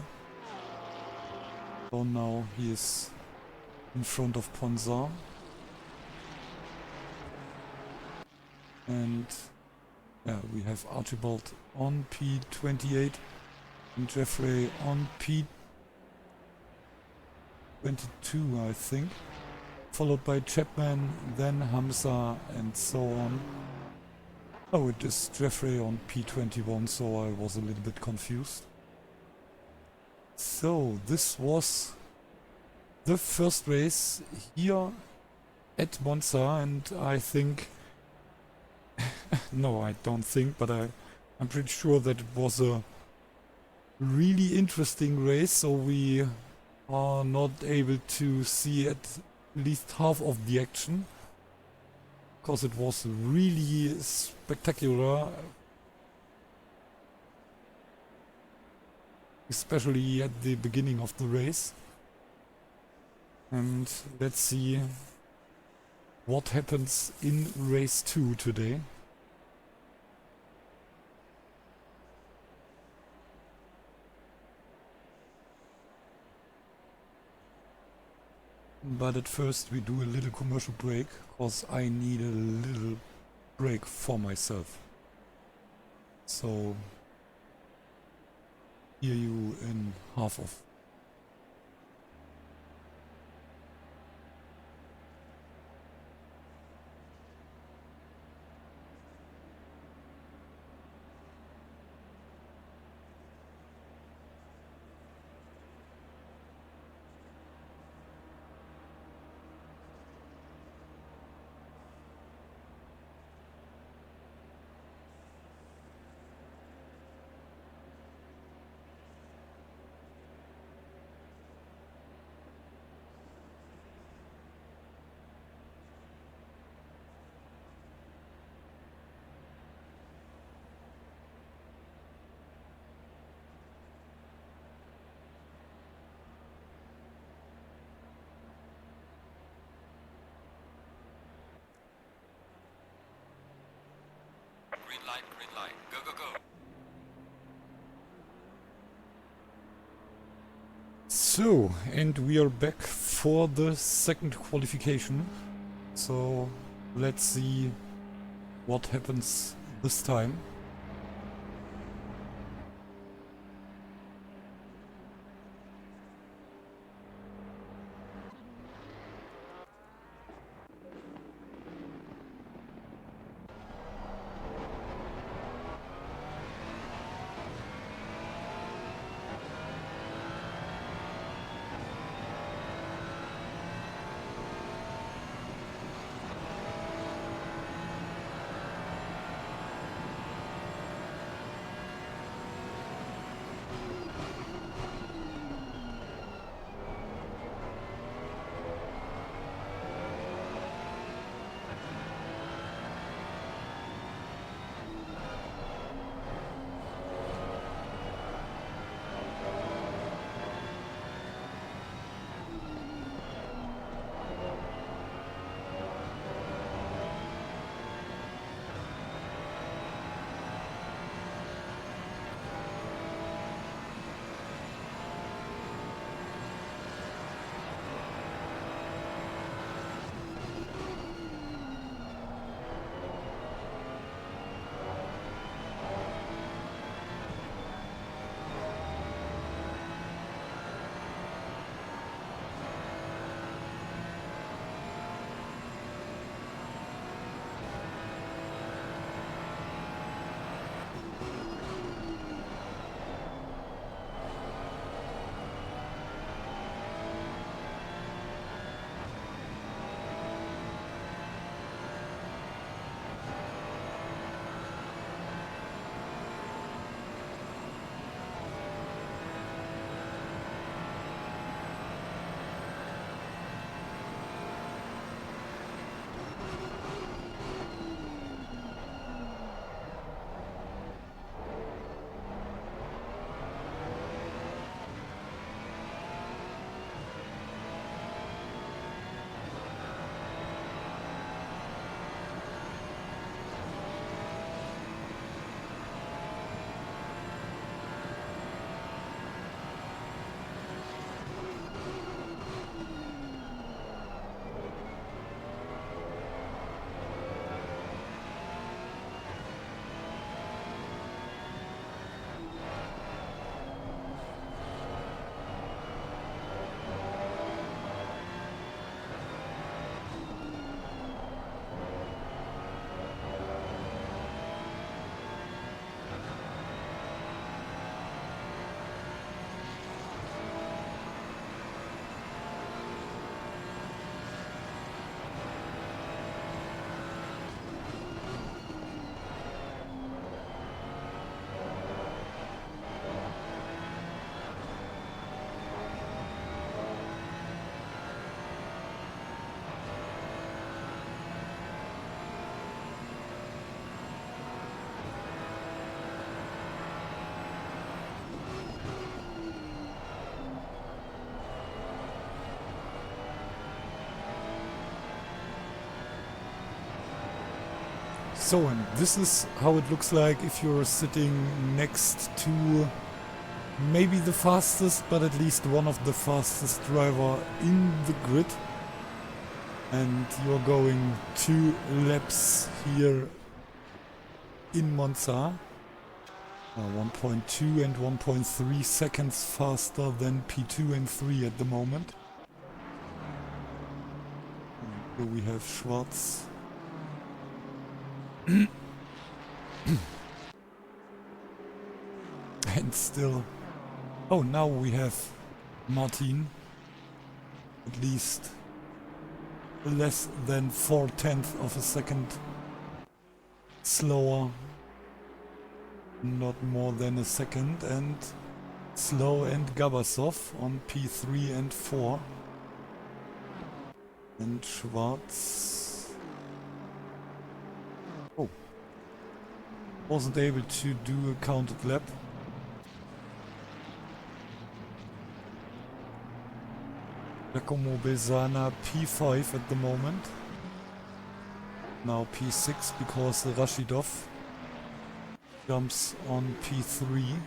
So now he is in front of Ponzar. And yeah, we have Archibald on P28 and Jeffrey on P22, I think. Followed by Chapman, then Hamza, and so on. Oh, it is Jeffrey on P21, so I was a little bit confused. So, this was the first race here at Monza, and I think... no, I don't think, but I'm pretty sure that it was a really interesting race, so we are not able to see at least half of the action, because it was really spectacular, especially at the beginning of the race. And let's see what happens in race 2 today. But at first we do a little commercial break, because I need a little break for myself. So, hear you in half of. Green light, go, go, go. So, and we are back for the second qualification. So, let's see what happens this time. So, and this is how it looks like if you're sitting next to maybe the fastest, but at least one of the fastest driver in the grid. And you're going 2 laps here in Monza. 1.2 and 1.3 seconds faster than P2 and 3 at the moment. And here we have Schwarz. And still... Oh, now we have Martin. At least less than 4/10 of a second slower. Not more than a second. And Slow and Gabasov on P3 and 4. And Schwarz... Oh. Wasn't able to do a counted lap. Giacomo Besana P5 at the moment. Now P6 because Rashidov jumps on P3.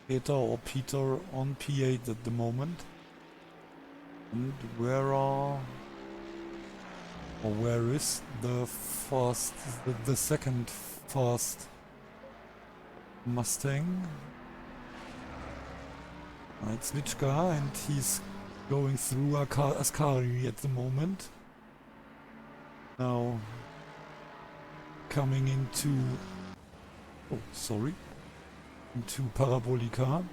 Peter on P8 at the moment. And where is the second fast Mustang? It's Lichka, and he's going through Ascari at the moment. Now coming into... Oh, sorry. Into Parabolica.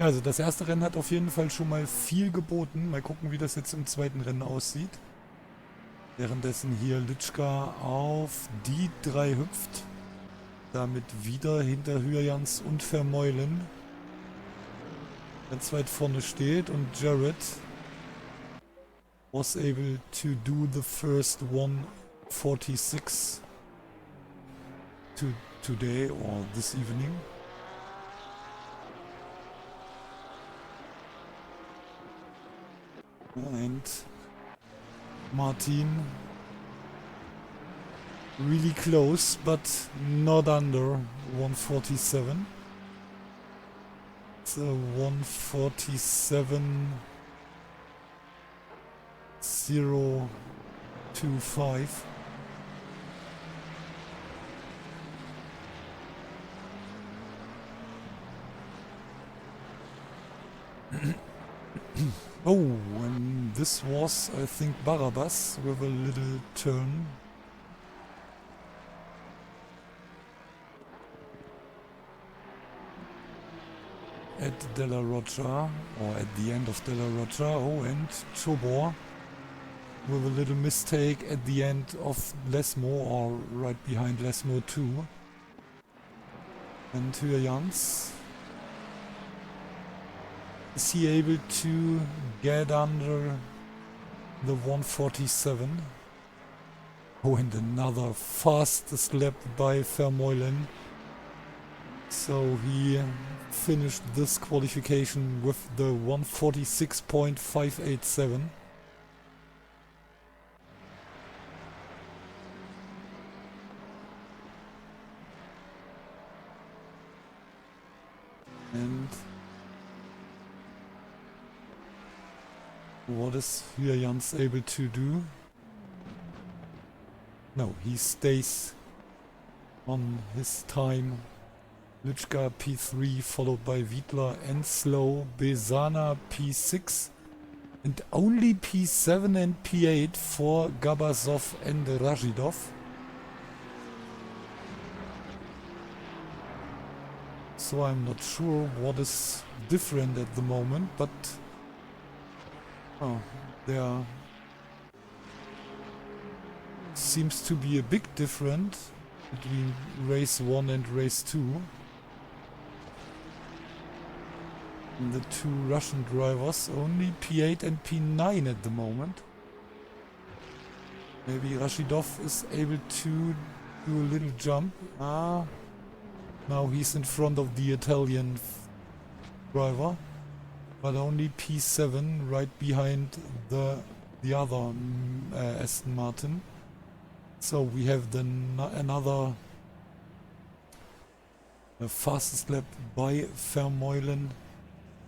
Also das erste Rennen hat auf jeden Fall schon mal viel geboten. Mal gucken, wie das jetzt im zweiten Rennen aussieht. Währenddessen hier Litschka auf die 3 hüpft. Damit wieder hinter Hyjans und Vermeulen. Ganz weit vorne steht, und Jared was able to do the first 1:46 today or this evening. And Martin really close, but not under 1:47. It's a 1:47.025. Oh, and this was, I think, Barabbas with a little turn. At Della Roccia, or at the end of Della Roccia. Oh, and Chobor with a little mistake at the end of Lesmo, or right behind Lesmo too. And Hyjans. Is he able to get under the 1:47? Oh, and another fastest lap by Vermeulen. So he finished this qualification with the 1:46.587. And what is Hyjans able to do? No, he stays on his time. Lichka P3, followed by Wiedler and Slow. Besana P6. And only P7 and P8 for Gabasov and Rashidov. So I'm not sure what is different at the moment, but there seems to be a big difference between race 1 and race 2. And the two Russian drivers, only P8 and P9 at the moment. Maybe Rashidov is able to do a little jump. Now he's in front of the Italian driver, but only P7 right behind the other Aston Martin. So we have another fastest lap by Vermeulen,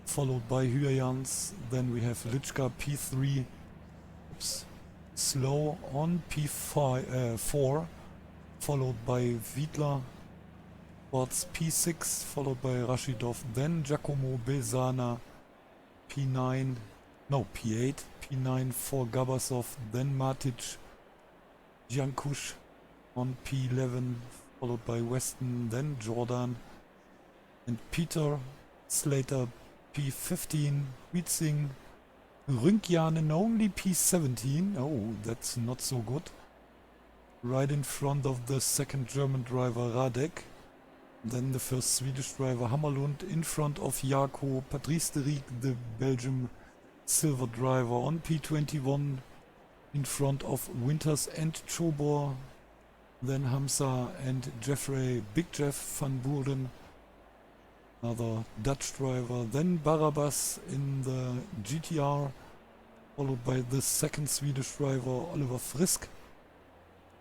followed by Huyans. Then we have Lichka P3, slow on P4, followed by Wiedler. Towards P6, followed by Rashidov. Then Giacomo Besana, P9, no P8, P9 for Gabasov. Then Matic, Jankush on P11, followed by Weston. Then Jordan and Peter Slater, P15, Wietzing, Rünkjanen only P17. Oh, that's not so good. Right in front of the second German driver Radek. Then the first Swedish driver Hammerlund in front of Jarko, Patrice de Rijk, the Belgium silver driver on P21 in front of Winters and Chobor. Then Hamza and Jeffrey, Big Jeff van Buren, another Dutch driver. Then Barabbas in the GTR, followed by the second Swedish driver Oliver Frisk.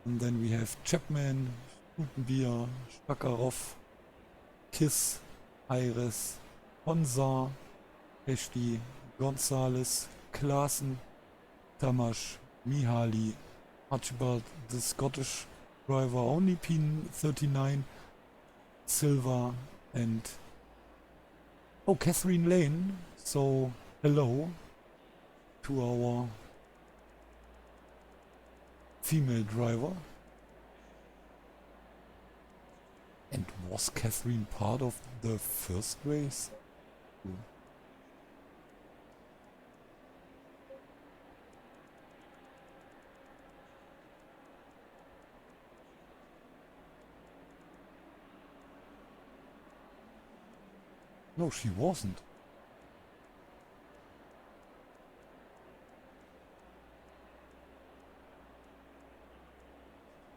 And then we have Chapman, Stutenbier, Shakarov, Kiss, Ayres, Honza, Eshti, Gonzalez, Klaassen, Tamash, Mihaly, Archibald, the Scottish driver, only P39, Silva, and Catherine Lane. So hello to our female driver. And was Catherine part of the first race? No, she wasn't.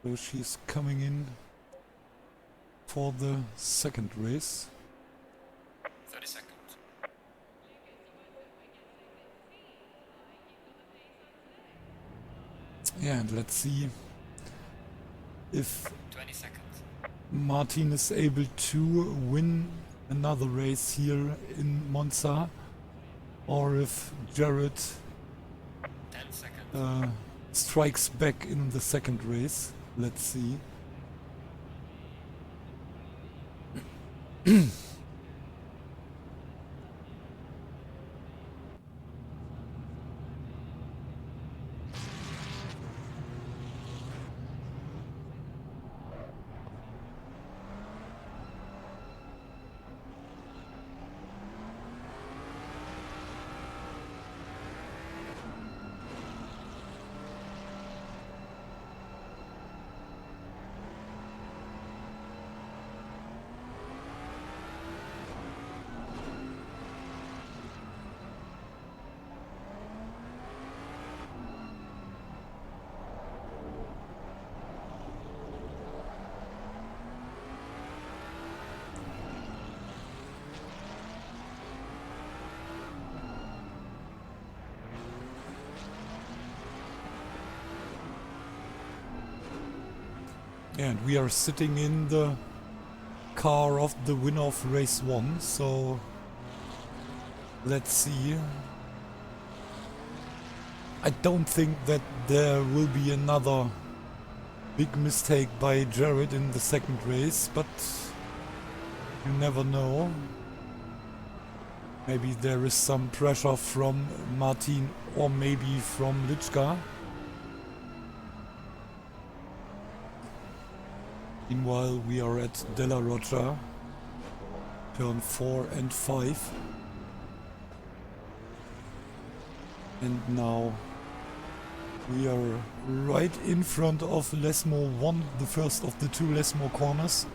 So she's coming in for the second race. 30 seconds. Yeah, and let's see if 20 seconds. Martin is able to win another race here in Monza, or if Jared 10 seconds. strikes back in the second race. Let's see. And we are sitting in the car of the winner of race 1, so let's see. I don't think that there will be another big mistake by Jared in the second race, but you never know. Maybe there is some pressure from Martin or maybe from Lichka. Meanwhile, we are at Della Roccia, turn 4 and 5. And now we are right in front of Lesmo 1, the first of the two Lesmo corners.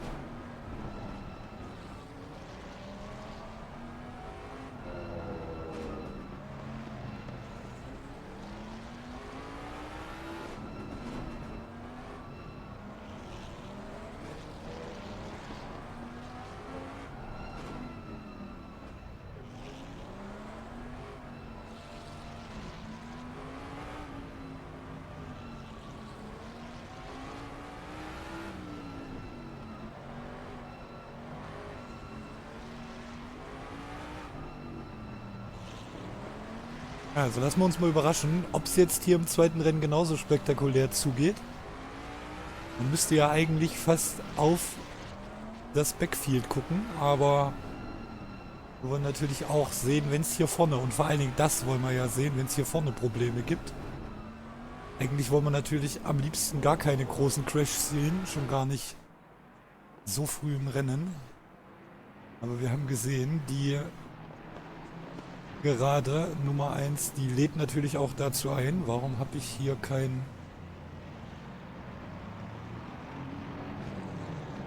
Also lassen wir uns mal überraschen, ob es jetzt hier im zweiten Rennen genauso spektakulär zugeht. Man müsste ja eigentlich fast auf das Backfield gucken, aber wir wollen natürlich auch sehen, wenn es hier vorne, und vor allen Dingen das wollen wir ja sehen, wenn es hier vorne Probleme gibt. Eigentlich wollen wir natürlich am liebsten gar keine großen Crashs sehen, schon gar nicht so früh im Rennen. Aber wir haben gesehen, die gerade Nummer 1, die lädt natürlich auch dazu ein. Warum habe ich hier kein...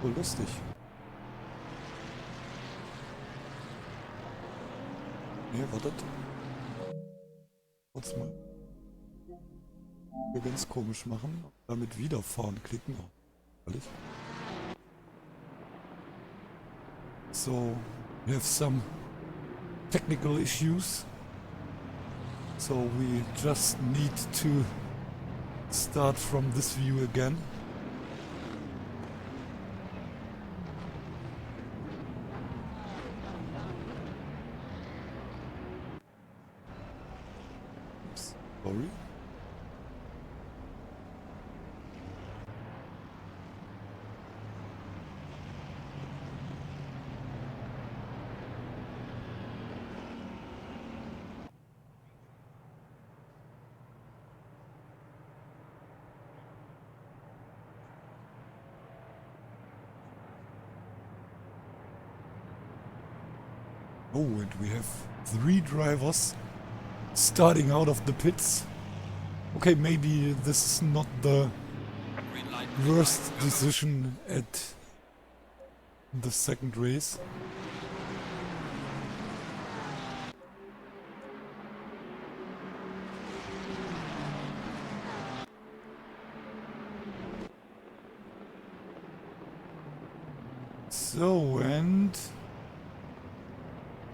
Oh, lustig. Ne, wartet. Kurz mal. Hier ganz komisch machen. Damit wieder fahren klicken. Oh, ehrlich. So, we have some technical issues. So we just need to start from this view again. Oops, sorry. Oh, and we have 3 drivers starting out of the pits. Okay, maybe this is not the worst decision at the second race. So, and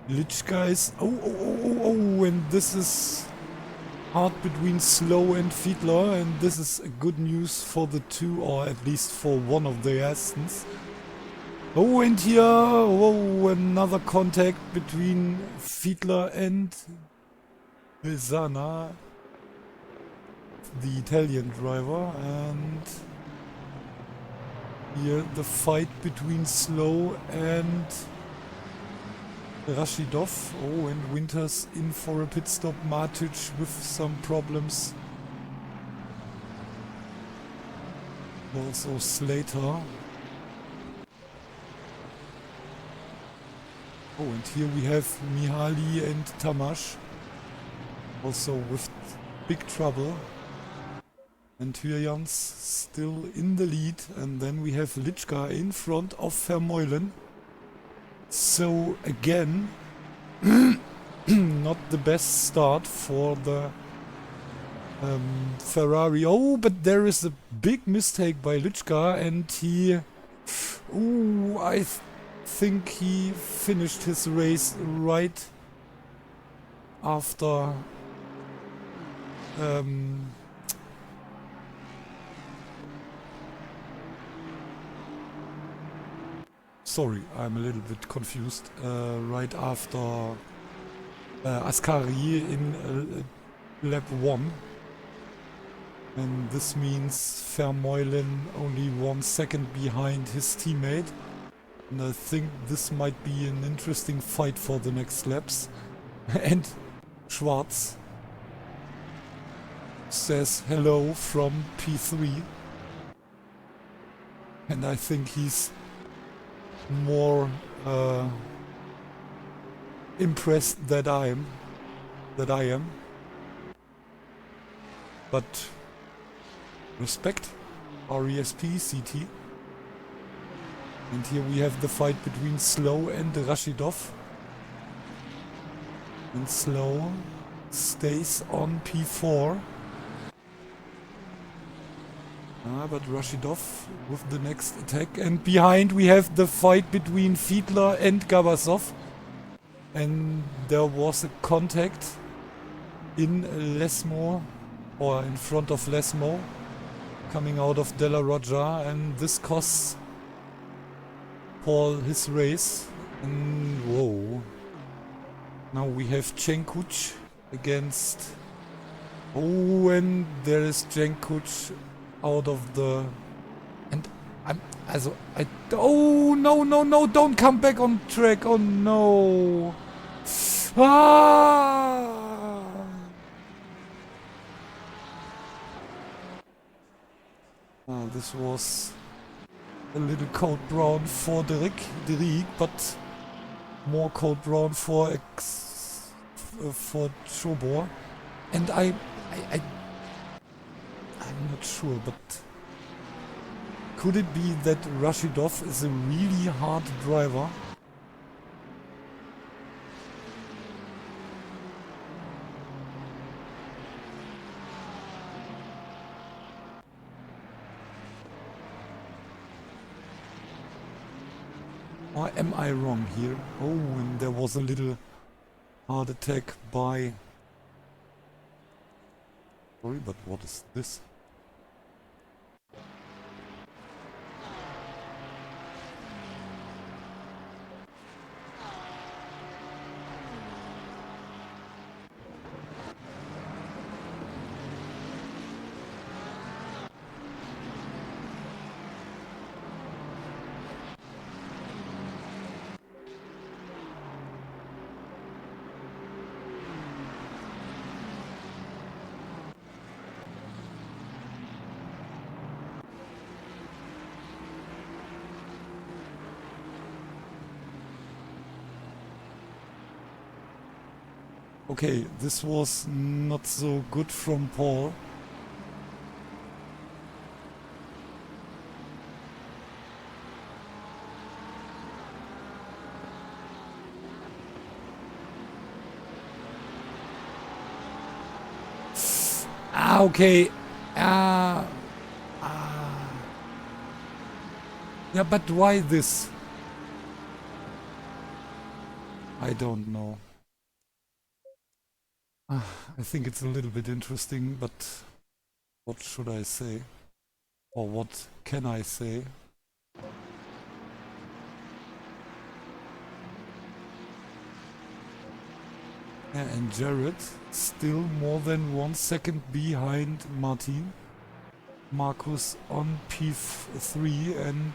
Lichka is... Oh, and this is hard between Slow and Fiedler, and this is good news for the two, or at least for one of the Astons. Oh, and here, oh, another contact between Fiedler and Besana, the Italian driver, and here the fight between Slow and Rashidov. Oh, and Winters in for a pit stop. Matic with some problems. Also Slater. Oh, and here we have Mihaly and Tamash. Also with big trouble. And Hyjans still in the lead. And then we have Lichka in front of Vermeulen. So again, not the best start for the Ferrari. Oh, but there is a big mistake by Lichka, and he... Oh, I think he finished his race right after... Sorry, I'm a little bit confused. Right after Ascari in lap 1. And this means Vermeulen only 1 second behind his teammate. And I think this might be an interesting fight for the next laps. And Schwarz says hello from P3. And I think he's more impressed that I am. But respect, RESP, CT. And here we have the fight between Slow and Rashidov. And Slow stays on P4. But Rashidov with the next attack. And behind we have the fight between Fiedler and Gabasov. And there was a contact in Lesmo, or in front of Lesmo, coming out of Della Roja, and this costs Paul his race. And whoa. Now we have Cenkuc against... Oh, and there is Jankuc out of the... And I'm... Also, oh, no, no, no, don't come back on track. Oh, no. Ah! Oh, this was a little code brown for Derek, but more code brown for Chobor. And I'm not sure, but could it be that Rashidov is a really hard driver? Or am I wrong here? Oh, and there was a little hard attack by... Sorry, but what is this? Okay, this was not so good from Paul. Ah, okay. Yeah, but why this? I don't know. I think it's a little bit interesting, but what should I say? Or what can I say? Yeah, and Jared still more than 1 second behind Martin. Marcus on P3, and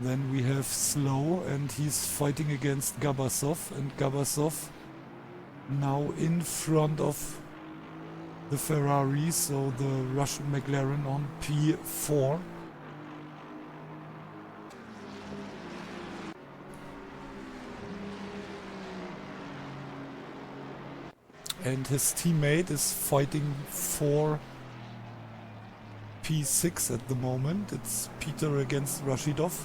then we have Slow, and he's fighting against Gabasov, and Gabasov now in front of the Ferrari, so the Russian McLaren on P4. And his teammate is fighting for P6 at the moment. It's Peter against Rashidov.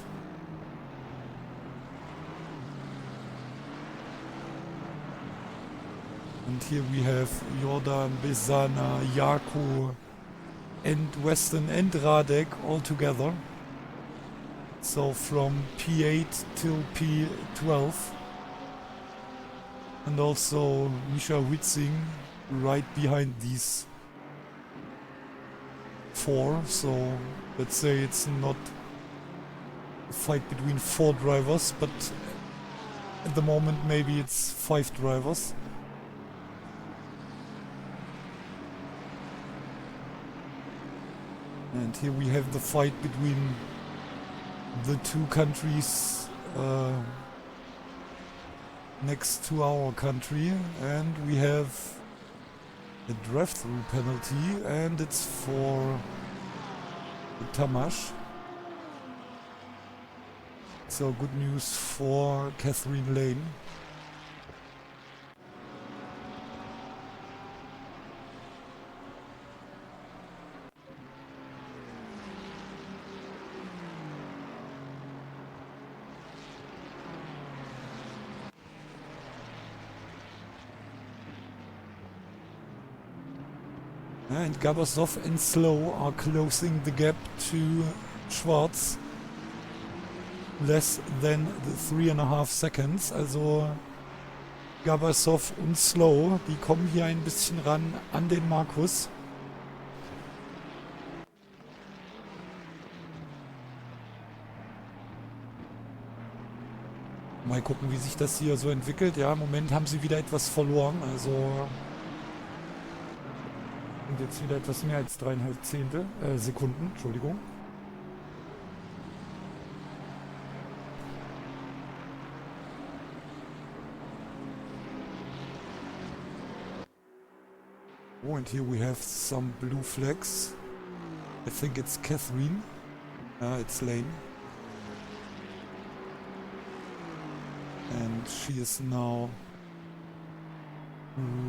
And here we have Jordan, Besana, Jaco, and Weston and Radek all together. So from P8 till P12. And also Misha Witzing right behind these 4. So let's say it's not a fight between 4 drivers, but at the moment maybe it's 5 drivers. And here we have the fight between the 2 countries next to our country, and we have a drive-through penalty, and it's for Tamash. So good news for Catherine Lane. And Gabasov and Slow are closing the gap to Schwarz. Less than the 3,5 seconds. Also Gabasov und Slow, die kommen hier ein bisschen ran an den Markus. Mal gucken, wie sich das hier so entwickelt. Ja, im Moment haben sie wieder etwas verloren. Also sind jetzt wieder etwas mehr als 3,5 Zehntel, Sekunden, Entschuldigung. Oh, and here we have some blue flags. I think it's Catherine. It's Lane. And she is now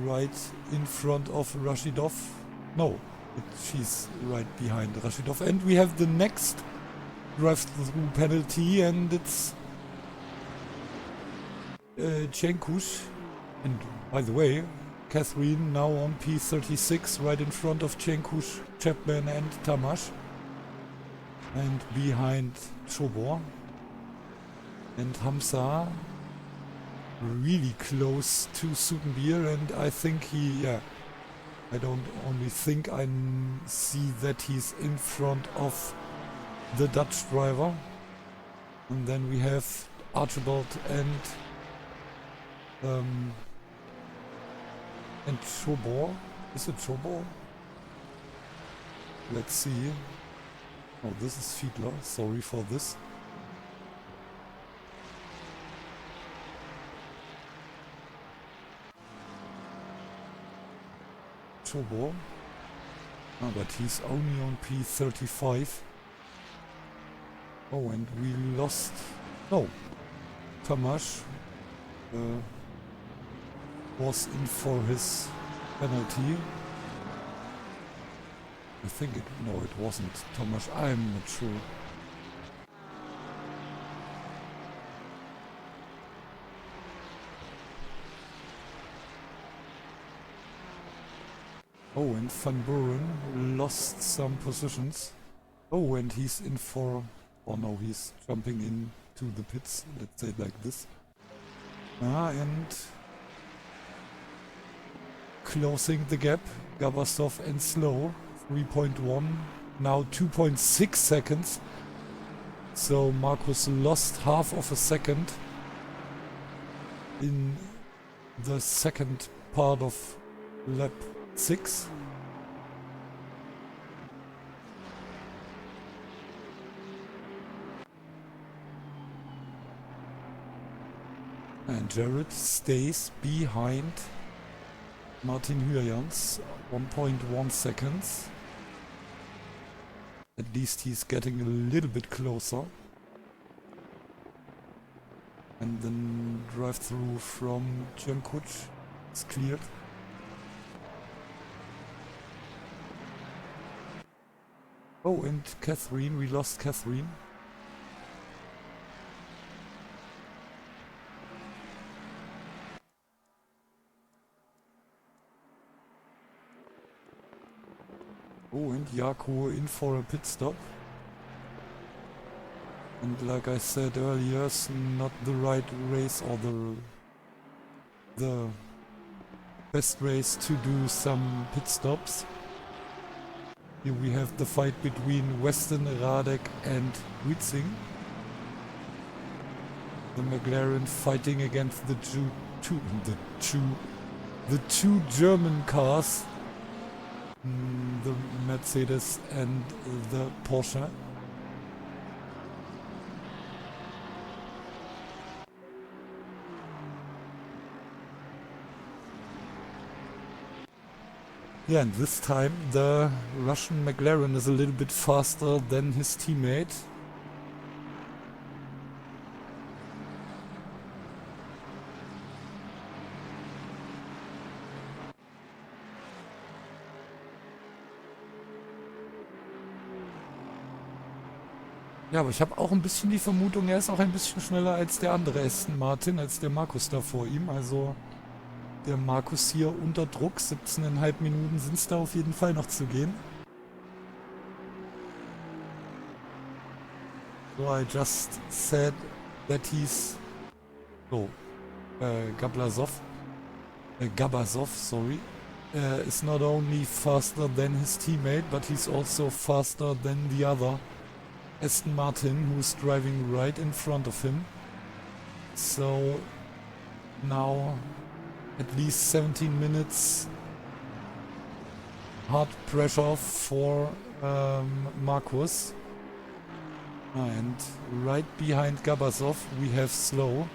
right in front of Rashidov. No, she's right behind Rashidov. And we have the next drive-through penalty, and it's Chenkush. And by the way, Catherine now on P36, right in front of Chenkush, Chapman and Tamash. And behind Chobor. And Hamza really close to Sutenbier, and I think I don't only think, I see that he's in front of the Dutch driver. And then we have Archibald and Chobor. Is it Chobor? Let's see. Oh, this is Fiedler. Sorry for this. Chobor. Ah, but he's only on P35. Oh, and we lost... No. Tamash was in for his penalty. I think it... No, it wasn't Tamash. I'm not sure. Oh, and Van Buren lost some positions. Oh, and he's in for... Oh no, he's jumping into the pits. Let's say it like this. And... closing the gap. Gabasov and Slow. 3.1. Now 2.6 seconds. So Marcus lost half of a second in the second part of lap 6. And Jared stays behind Martin Hürjans, 1.1 seconds. At least he's getting a little bit closer. And then drive through from Jemkuch is cleared. Oh, and Catherine, we lost Catherine. Oh, and Jaco in for a pit stop. And like I said earlier, it's not the right race or the best race to do some pit stops. Here we have the fight between Weston, Radek and Witzing. The McLaren fighting against the two German cars. The Mercedes and the Porsche. Yeah, and this time the Russian McLaren is a little bit faster than his teammate. Ja, aber ich habe auch ein bisschen die Vermutung, er ist auch ein bisschen schneller als der andere Aston Martin, als der Markus da vor ihm. Also der Markus hier unter Druck, 17,5 Minuten sind es da auf jeden Fall noch zu gehen. So, I just said that he's... So, Gabasov, sorry, is not only faster than his teammate, but he's also faster than the other Aston Martin, who's driving right in front of him. So now at least 17 minutes hard pressure for Marcus. And right behind Gabasov we have Slow.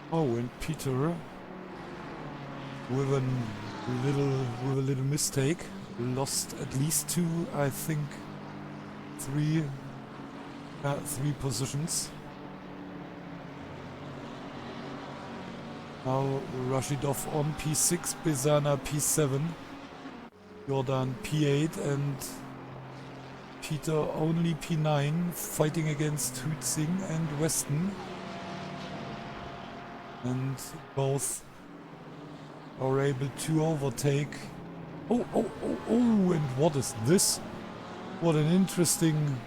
Oh, and Peter with a little mistake lost at least two, I think three positions. Now Rashidov on P6, Bezana P7, Jordan P8 and Peter only P9, fighting against Hutzing and Weston. And both are able to overtake. Oh, and what is this? What an interesting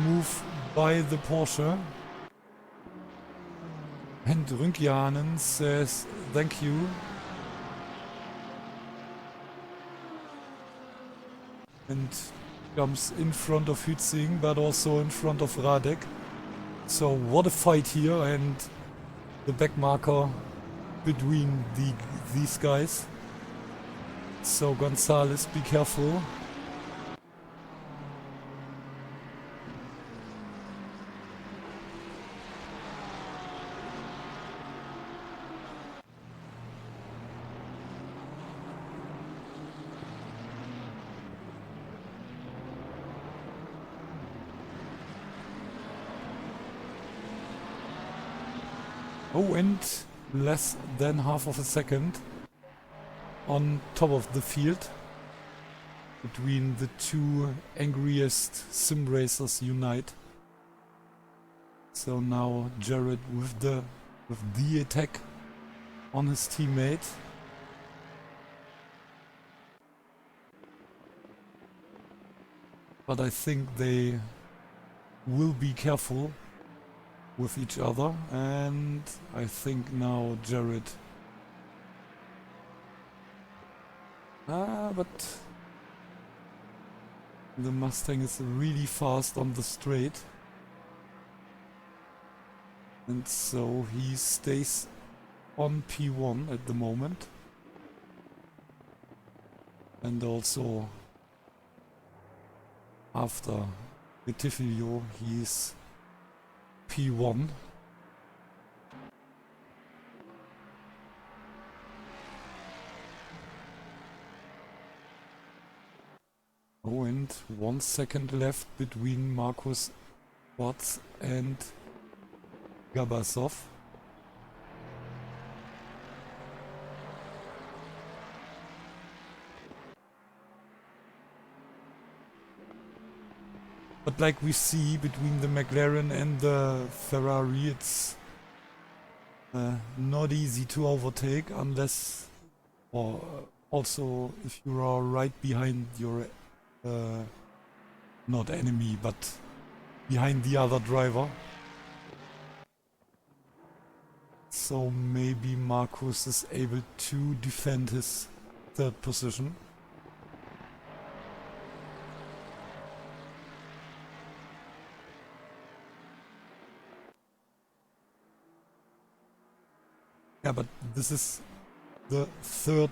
move by the Porsche. And Rünkjanen says thank you. And comes in front of Hutzing, but also in front of Radek. So what a fight here, and the back marker between these guys. So Gonzalez, be careful. Oh, and less than half of a second on top of the field between the two angriest sim racers unite. So now Jared with the attack on his teammate. But I think they will be careful with each other, and I think now Jared but the Mustang is really fast on the straight, and so he stays on P1 at the moment, and also after Vitifilio he's P1. Oh, and 1 second left between Marcus Watts and Gabasov. But like we see between the McLaren and the Ferrari, it's not easy to overtake unless, or also if you are right behind your, not enemy, but behind the other driver. So maybe Marcus is able to defend his third position. Yeah, but this is the third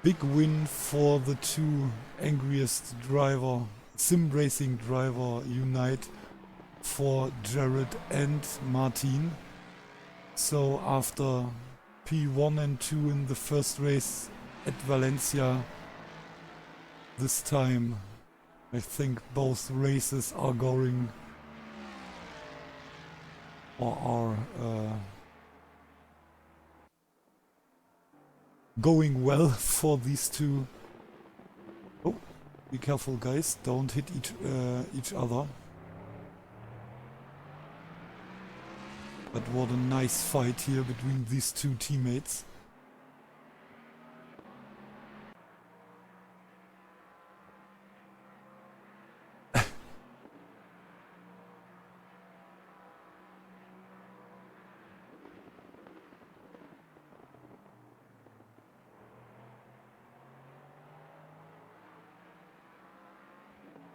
big win for the two angriest sim racing driver unite, for Jared and Martin. So after P1 and 2 in the first race at Valencia, this time I think both races are going, or are going well for these two. Oh, be careful, guys! Don't hit each other. But what a nice fight here between these two teammates.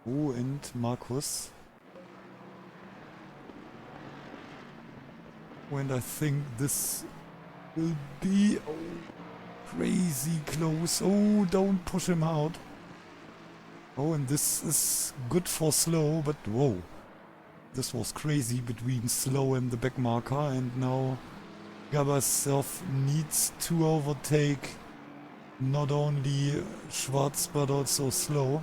Oh, and Markus. And I think this will be crazy close. Oh, don't push him out. Oh, and this is good for Slow, but whoa. This was crazy between Slow and the back marker, and now Gabasov needs to overtake not only Schwarz but also Slow.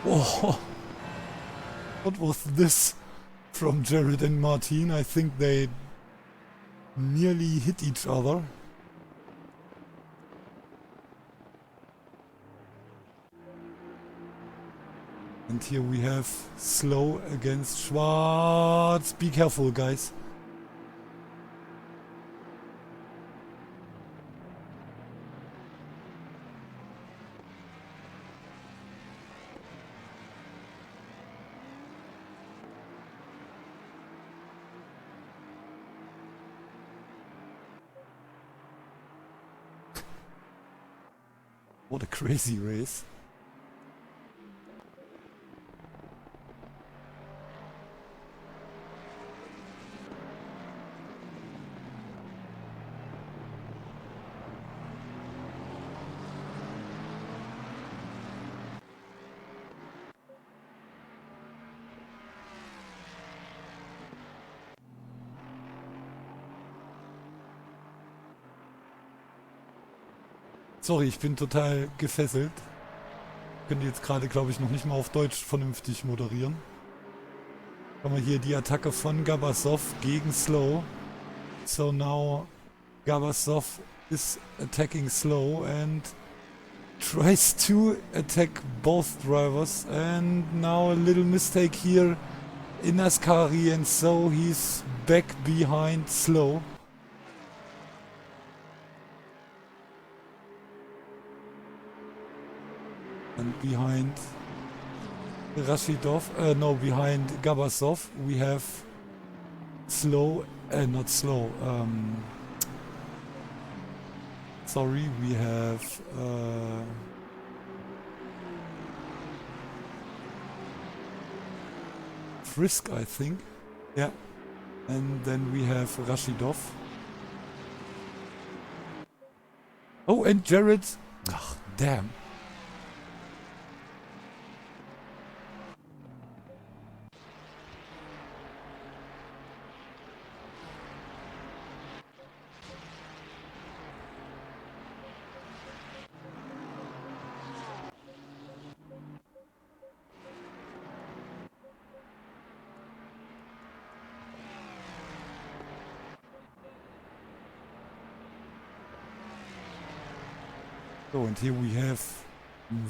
Oh, what was this from Jared and Martin? I think they nearly hit each other. And here we have Slow against Schwarz. Be careful, guys. What a crazy race. Sorry, ich bin total gefesselt. Könnte jetzt gerade, glaube ich, noch nicht mal auf Deutsch vernünftig moderieren. Haben wir hier die Attacke von Gabasov gegen Slow. So now Gabasov is attacking Slow and tries to attack both drivers. And now a little mistake here in Ascari, and so he's back behind Slow. And behind Rashidov, behind Gabasov, we have Slow, not Slow, sorry, we have Frisk, I think, yeah, and then we have Rashidov. Oh, and Jared, ugh, damn. So, and here we have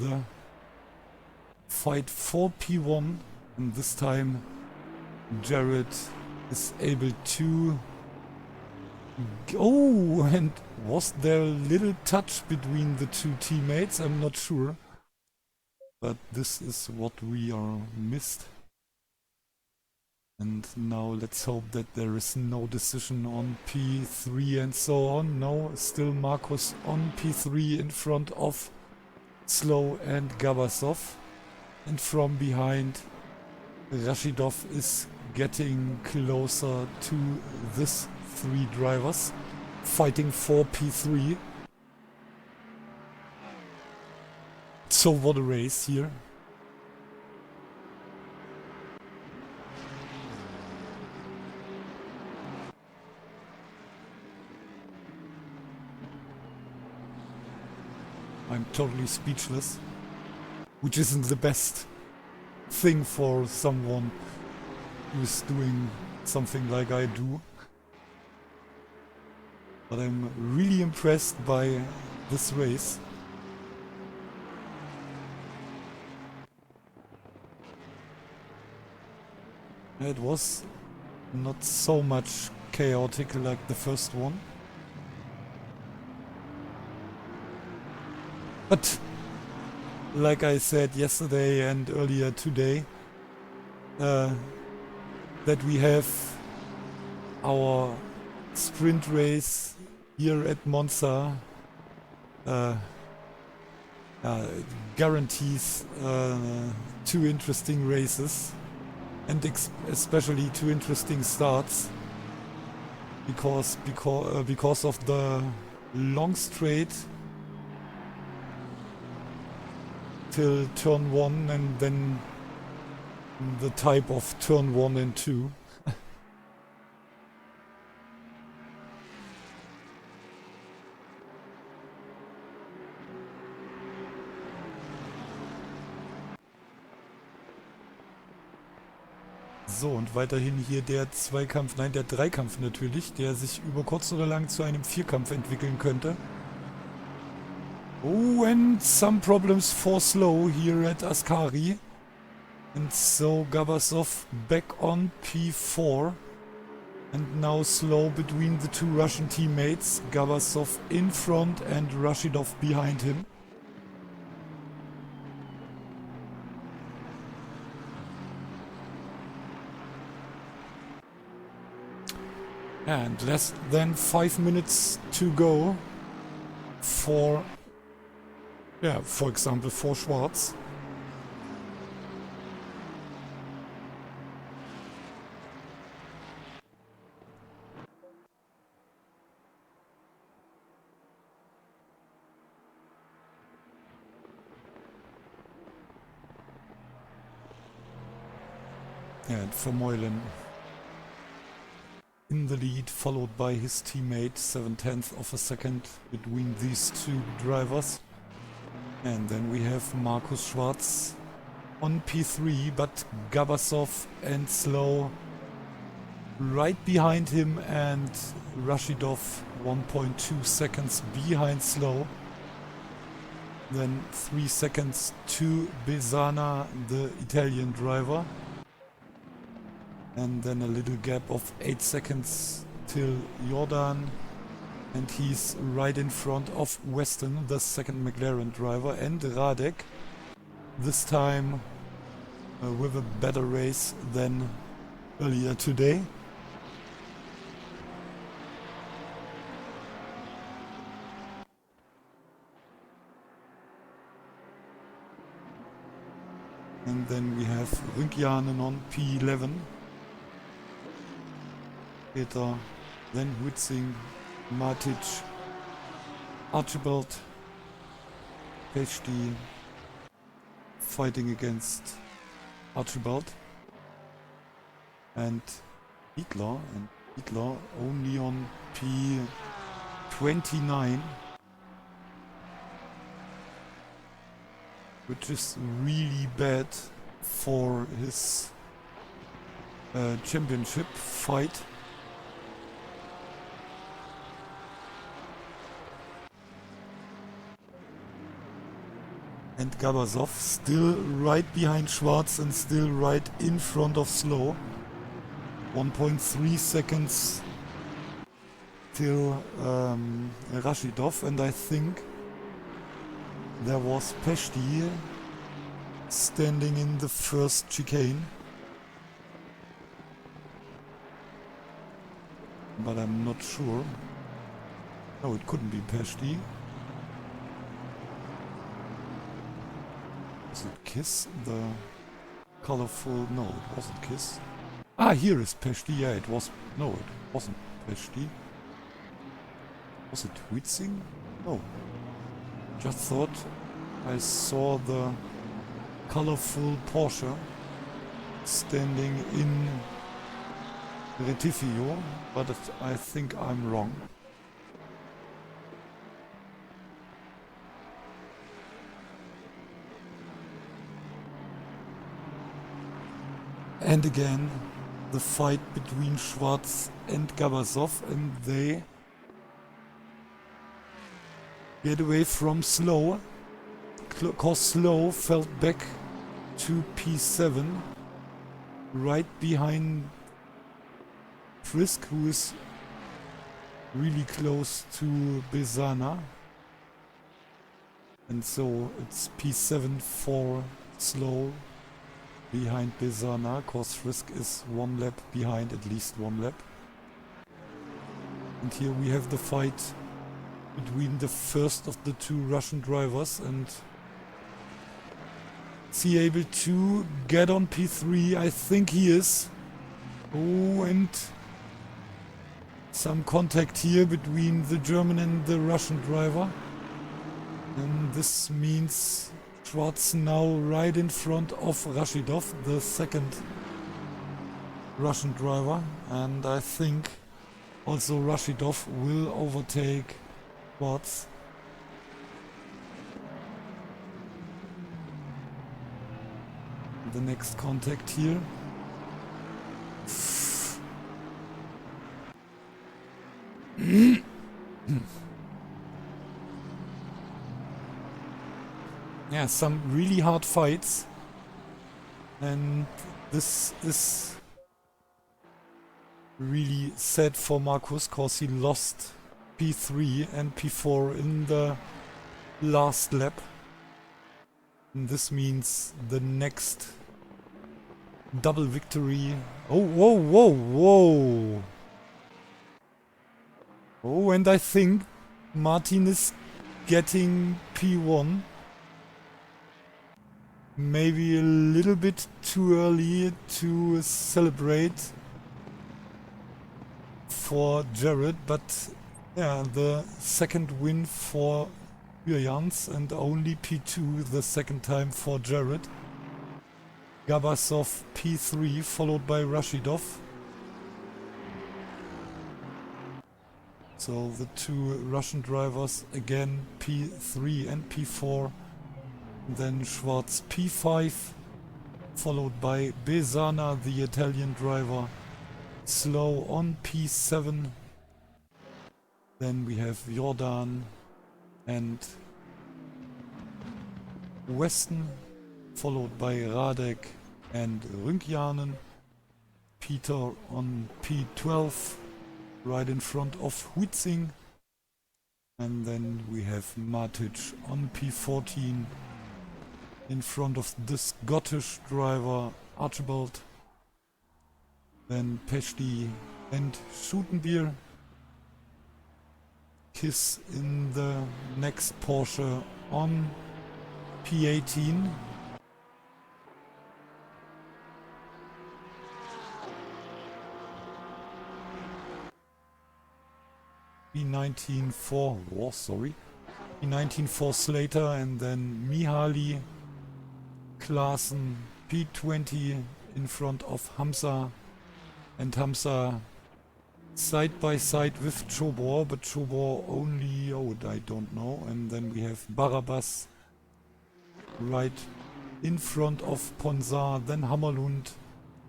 the fight for P1, and this time Jared is able to... Oh, and was there a little touch between the two teammates? I'm not sure. But this is what we are missed. And now let's hope that there is no decision on P3 and so on. No, still Markus on P3 in front of Slow and Gabasov. And from behind, Rashidov is getting closer to this 3 drivers fighting for P3. So what a race here. I'm totally speechless, which isn't the best thing for someone who's doing something like I do. But I'm really impressed by this race. It was not so much chaotic like the first one. But like I said yesterday and earlier today, that we have our sprint race here at Monza guarantees 2 interesting races, and especially 2 interesting starts, because of the long straight till turn 1 and then the type of turn 1 and 2. So, und weiterhin hier der Zweikampf, nein, der Dreikampf natürlich, der sich über kurz oder lang zu einem Vierkampf entwickeln könnte. Oh, and some problems for slow here at Ascari. And so Gabasov back on P4. And now slow between the 2 Russian teammates. Gabasov in front and Rashidov behind him. And less than 5 minutes to go for, for example, for Schwarz. And Vermeulen in the lead, followed by his teammate, 7/10 of a second between these 2 drivers. And then we have Markus Schwarz on P3, but Gabasov and Slow right behind him, and Rashidov 1.2 seconds behind Slow. Then 3 seconds to Besana, the Italian driver. And then a little gap of 8 seconds till Jordan. And he's right in front of Weston, the second McLaren driver, and Radek. This time with a better race than earlier today. And then we have Rynkianen on P11. Peter, then Witzing, Matic, Archibald, Pechti fighting against Archibald, and Hitler only on P29, which is really bad for his championship fight. And Gabasov still right behind Schwarz and still right in front of Slow. 1.3 seconds till Rashidov, and I think there was Peshti standing in the first chicane. But I'm not sure. No, it couldn't be Peshti. Was it Kiss? The colorful... No, it wasn't Kiss. Ah, here is Peshti. Yeah, it was... No, it wasn't Peshti. Was it Huitzing? No. Just thought I saw the colorful Porsche standing in Retifio, but I think I'm wrong. And again, the fight between Schwarz and Gabasov, and they get away from Slow, cause Slow fell back to P7, right behind Frisk, who is really close to Besana. And so it's P7 for Slow behind Besana, cause Frisk is one lap behind, at least one lap. And here we have the fight between the first of the two Russian drivers, and is he able to get on P3? I think he is. Oh, and some contact here between the German and the Russian driver. And this means Schwarz now right in front of Rashidov, the second Russian driver. And I think also Rashidov will overtake Schwarz. The next contact here. Yeah, some really hard fights, and this is really sad for Markus, cause he lost P3 and P4 in the last lap. And this means the next double victory. Oh, whoa, whoa, whoa! Oh, and I think Martin is getting P1. Maybe a little bit too early to celebrate for Jared, but yeah, the second win for Jans and only P2 the second time for Jared. Gabasov P3 followed by Rashidov. So the two Russian drivers again P3 and P4. Then Schwarz P5, followed by Besana, the Italian driver, Slow on P7. Then we have Jordan and Weston, followed by Radek and Rünkjanen. Peter on P12, right in front of Huitzing. And then we have Matic on P14. In front of the Scottish driver Archibald, then Peshti and Schutenbier. Kiss in the next Porsche on P18. P19 for P19 for Slater, and then Mihaly, Klaassen P20 in front of Hamza, and Hamza side by side with Chobor, but Chobor only, I don't know. And then we have Barabbas right in front of Ponzar, then Hammerlund,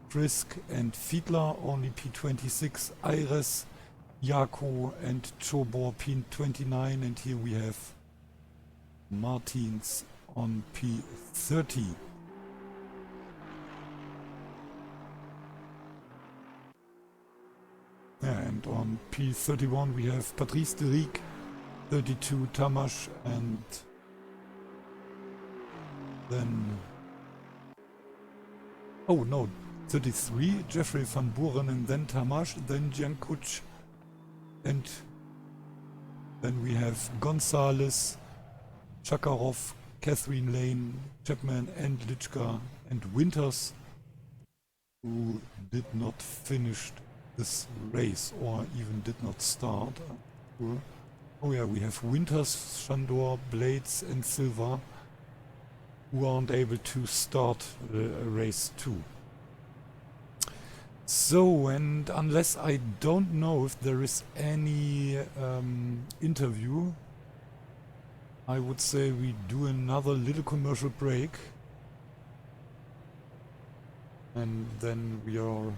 Frisk and Fiedler, only P26, Ayres, Jako and Chobor P29, and here we have Martins on P30. Yeah, and on P31 we have Patrice Deric, 32 Tamash, and then 33 Jeffrey van Buren, and then Tamash, then Jankuc, and then we have Gonzalez, Chakarov, Catherine Lane, Chapman and Litschka and Winters. who did not finish this race or even did not start. Sure. Oh yeah, we have Winters, Shandor, Blades and Silva who aren't able to start race 2. So, and unless I don't know if there is any interview, I would say we do another little commercial break. And then we are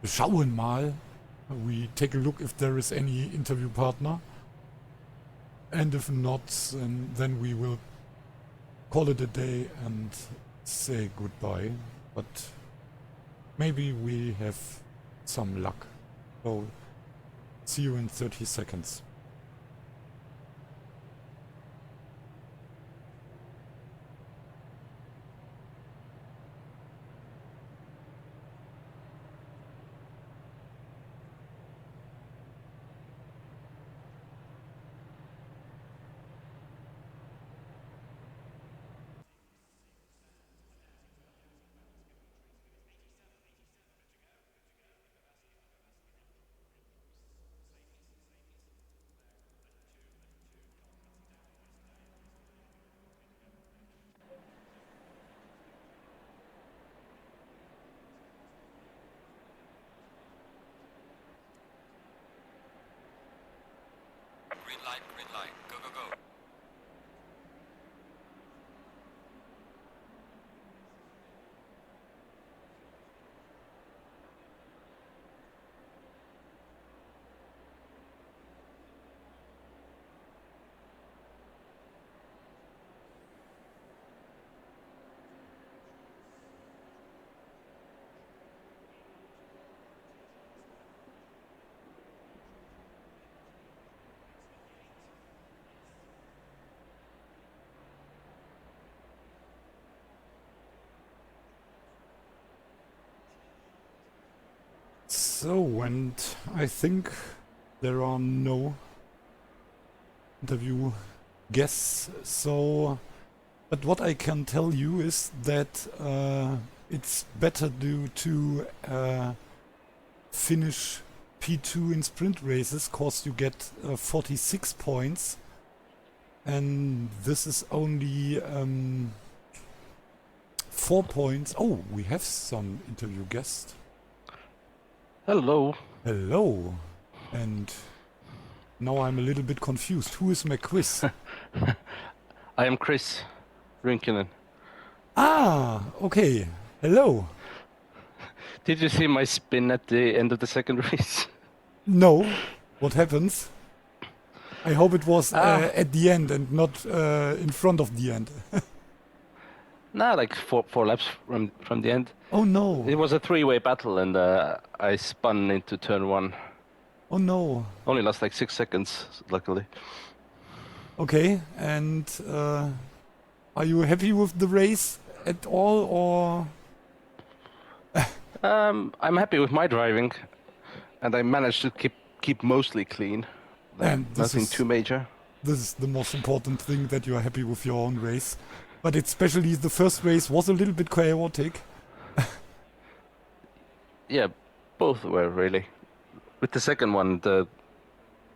schauen mal. We take a look if there is any interview partner. And if not, then we will call it a day and say goodbye. But maybe we have some luck. So, see you in 30 seconds. Green light, go, go, go. So, and I think there are no interview guests, so, but what I can tell you is that it's better to finish P2 in sprint races, cause you get 46 points, and this is only 4 points. Oh, we have some interview guests. Hello. Hello, and now I'm a little bit confused. Who is my quiz? I am Chris Rinkinen. Ah, okay. Hello. Did you see my spin at the end of the second race? No, what happens? I hope it was at the end and not in front of the end. Nah, like four laps from the end. Oh no. It was a three-way battle, and I spun into turn one. Oh no. Only lost like 6 seconds, luckily. Okay, and are you happy with the race at all, or? I'm happy with my driving, and I managed to keep mostly clean. Like, And nothing too major. This is the most important thing, that you are happy with your own race. But especially the first race was a little bit chaotic. Yeah, both were really. With the second one, the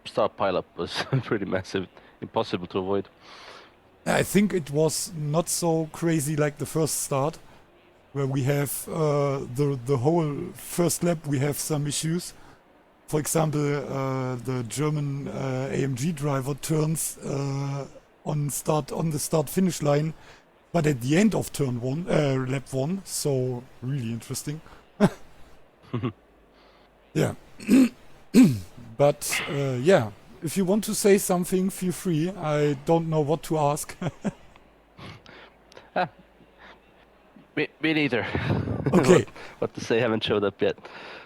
start pileup was pretty massive, impossible to avoid. I think it was not so crazy like the first start, where we have the whole first lap we have some issues. For example, the German AMG driver turns on the start-finish line, but at the end of turn one, lap 1, so really interesting. Yeah. But yeah, if you want to say something, feel free. I don't know what to ask. Me neither. Okay. What to say? Haven't showed up yet.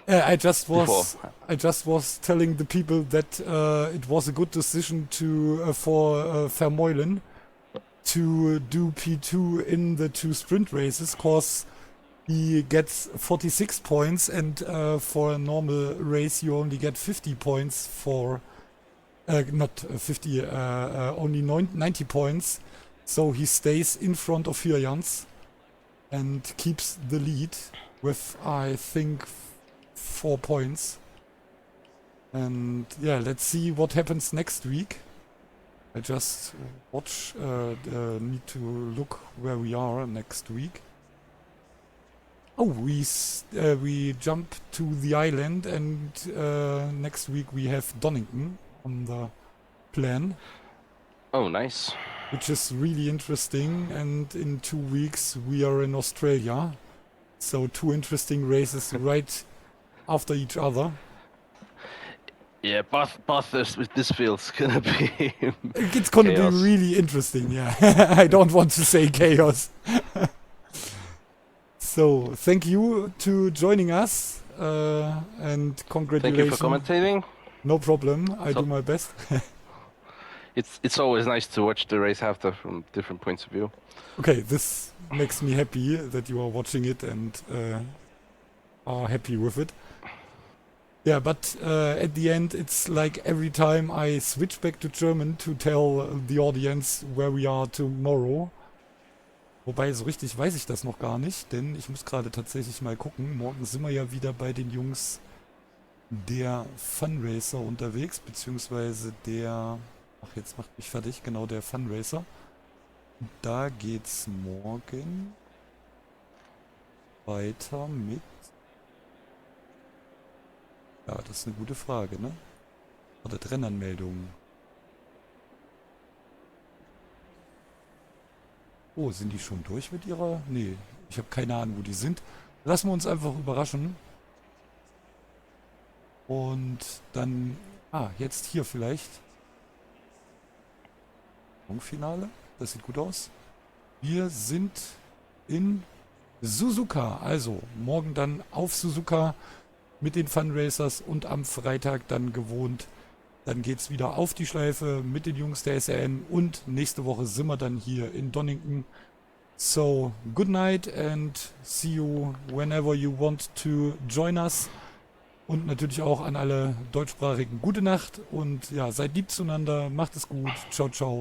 I just was telling the people that it was a good decision for Vermeulen to do P2 in the 2 sprint races, cause he gets 46 points, and for a normal race you only get 50 points for not 50, only 90 points So he stays in front of Hyans and keeps the lead with, I think, 4 points. And yeah, let's see what happens next week. I just need to look where we are next week. Oh, we jump to the island, and next week we have Donington on the plan. Oh, nice. Which is really interesting, and in 2 weeks we are in Australia. So 2 interesting races right after each other. Yeah, both this feels gonna be. It's gonna chaos. be really interesting, yeah. I don't want to say chaos. So, thank you to joining us, and congratulations. Thank you for commentating. No problem, I do my best. It's always nice to watch the race after from different points of view. Okay, this makes me happy that you are watching it and are happy with it. Yeah, but at the end, it's like every time I switch back to German to tell the audience where we are tomorrow. Wobei, so richtig weiß ich das noch gar nicht, denn ich muss gerade tatsächlich mal gucken. Morgen sind wir ja wieder bei den Jungs der Funracer unterwegs, beziehungsweise der... Ach, jetzt macht mich fertig, genau, der Funracer. Da geht's morgen weiter mit... Ja, das ist eine gute Frage, ne? Oder Rennanmeldungen. Oh, sind die schon durch mit ihrer... Nee, ich habe keine Ahnung, wo die sind. Lassen wir uns einfach überraschen. Und dann... Ah, jetzt hier vielleicht. Finale. Das sieht gut aus. Wir sind in Suzuka. Also, morgen dann auf Suzuka mit den Funracers und am Freitag dann gewohnt. Dann geht's wieder auf die Schleife mit den Jungs der SRN und nächste Woche sind wir dann hier in Donington. So, good night and see you whenever you want to join us. Und natürlich auch an alle Deutschsprachigen gute Nacht und ja, seid lieb zueinander, macht es gut, ciao, ciao.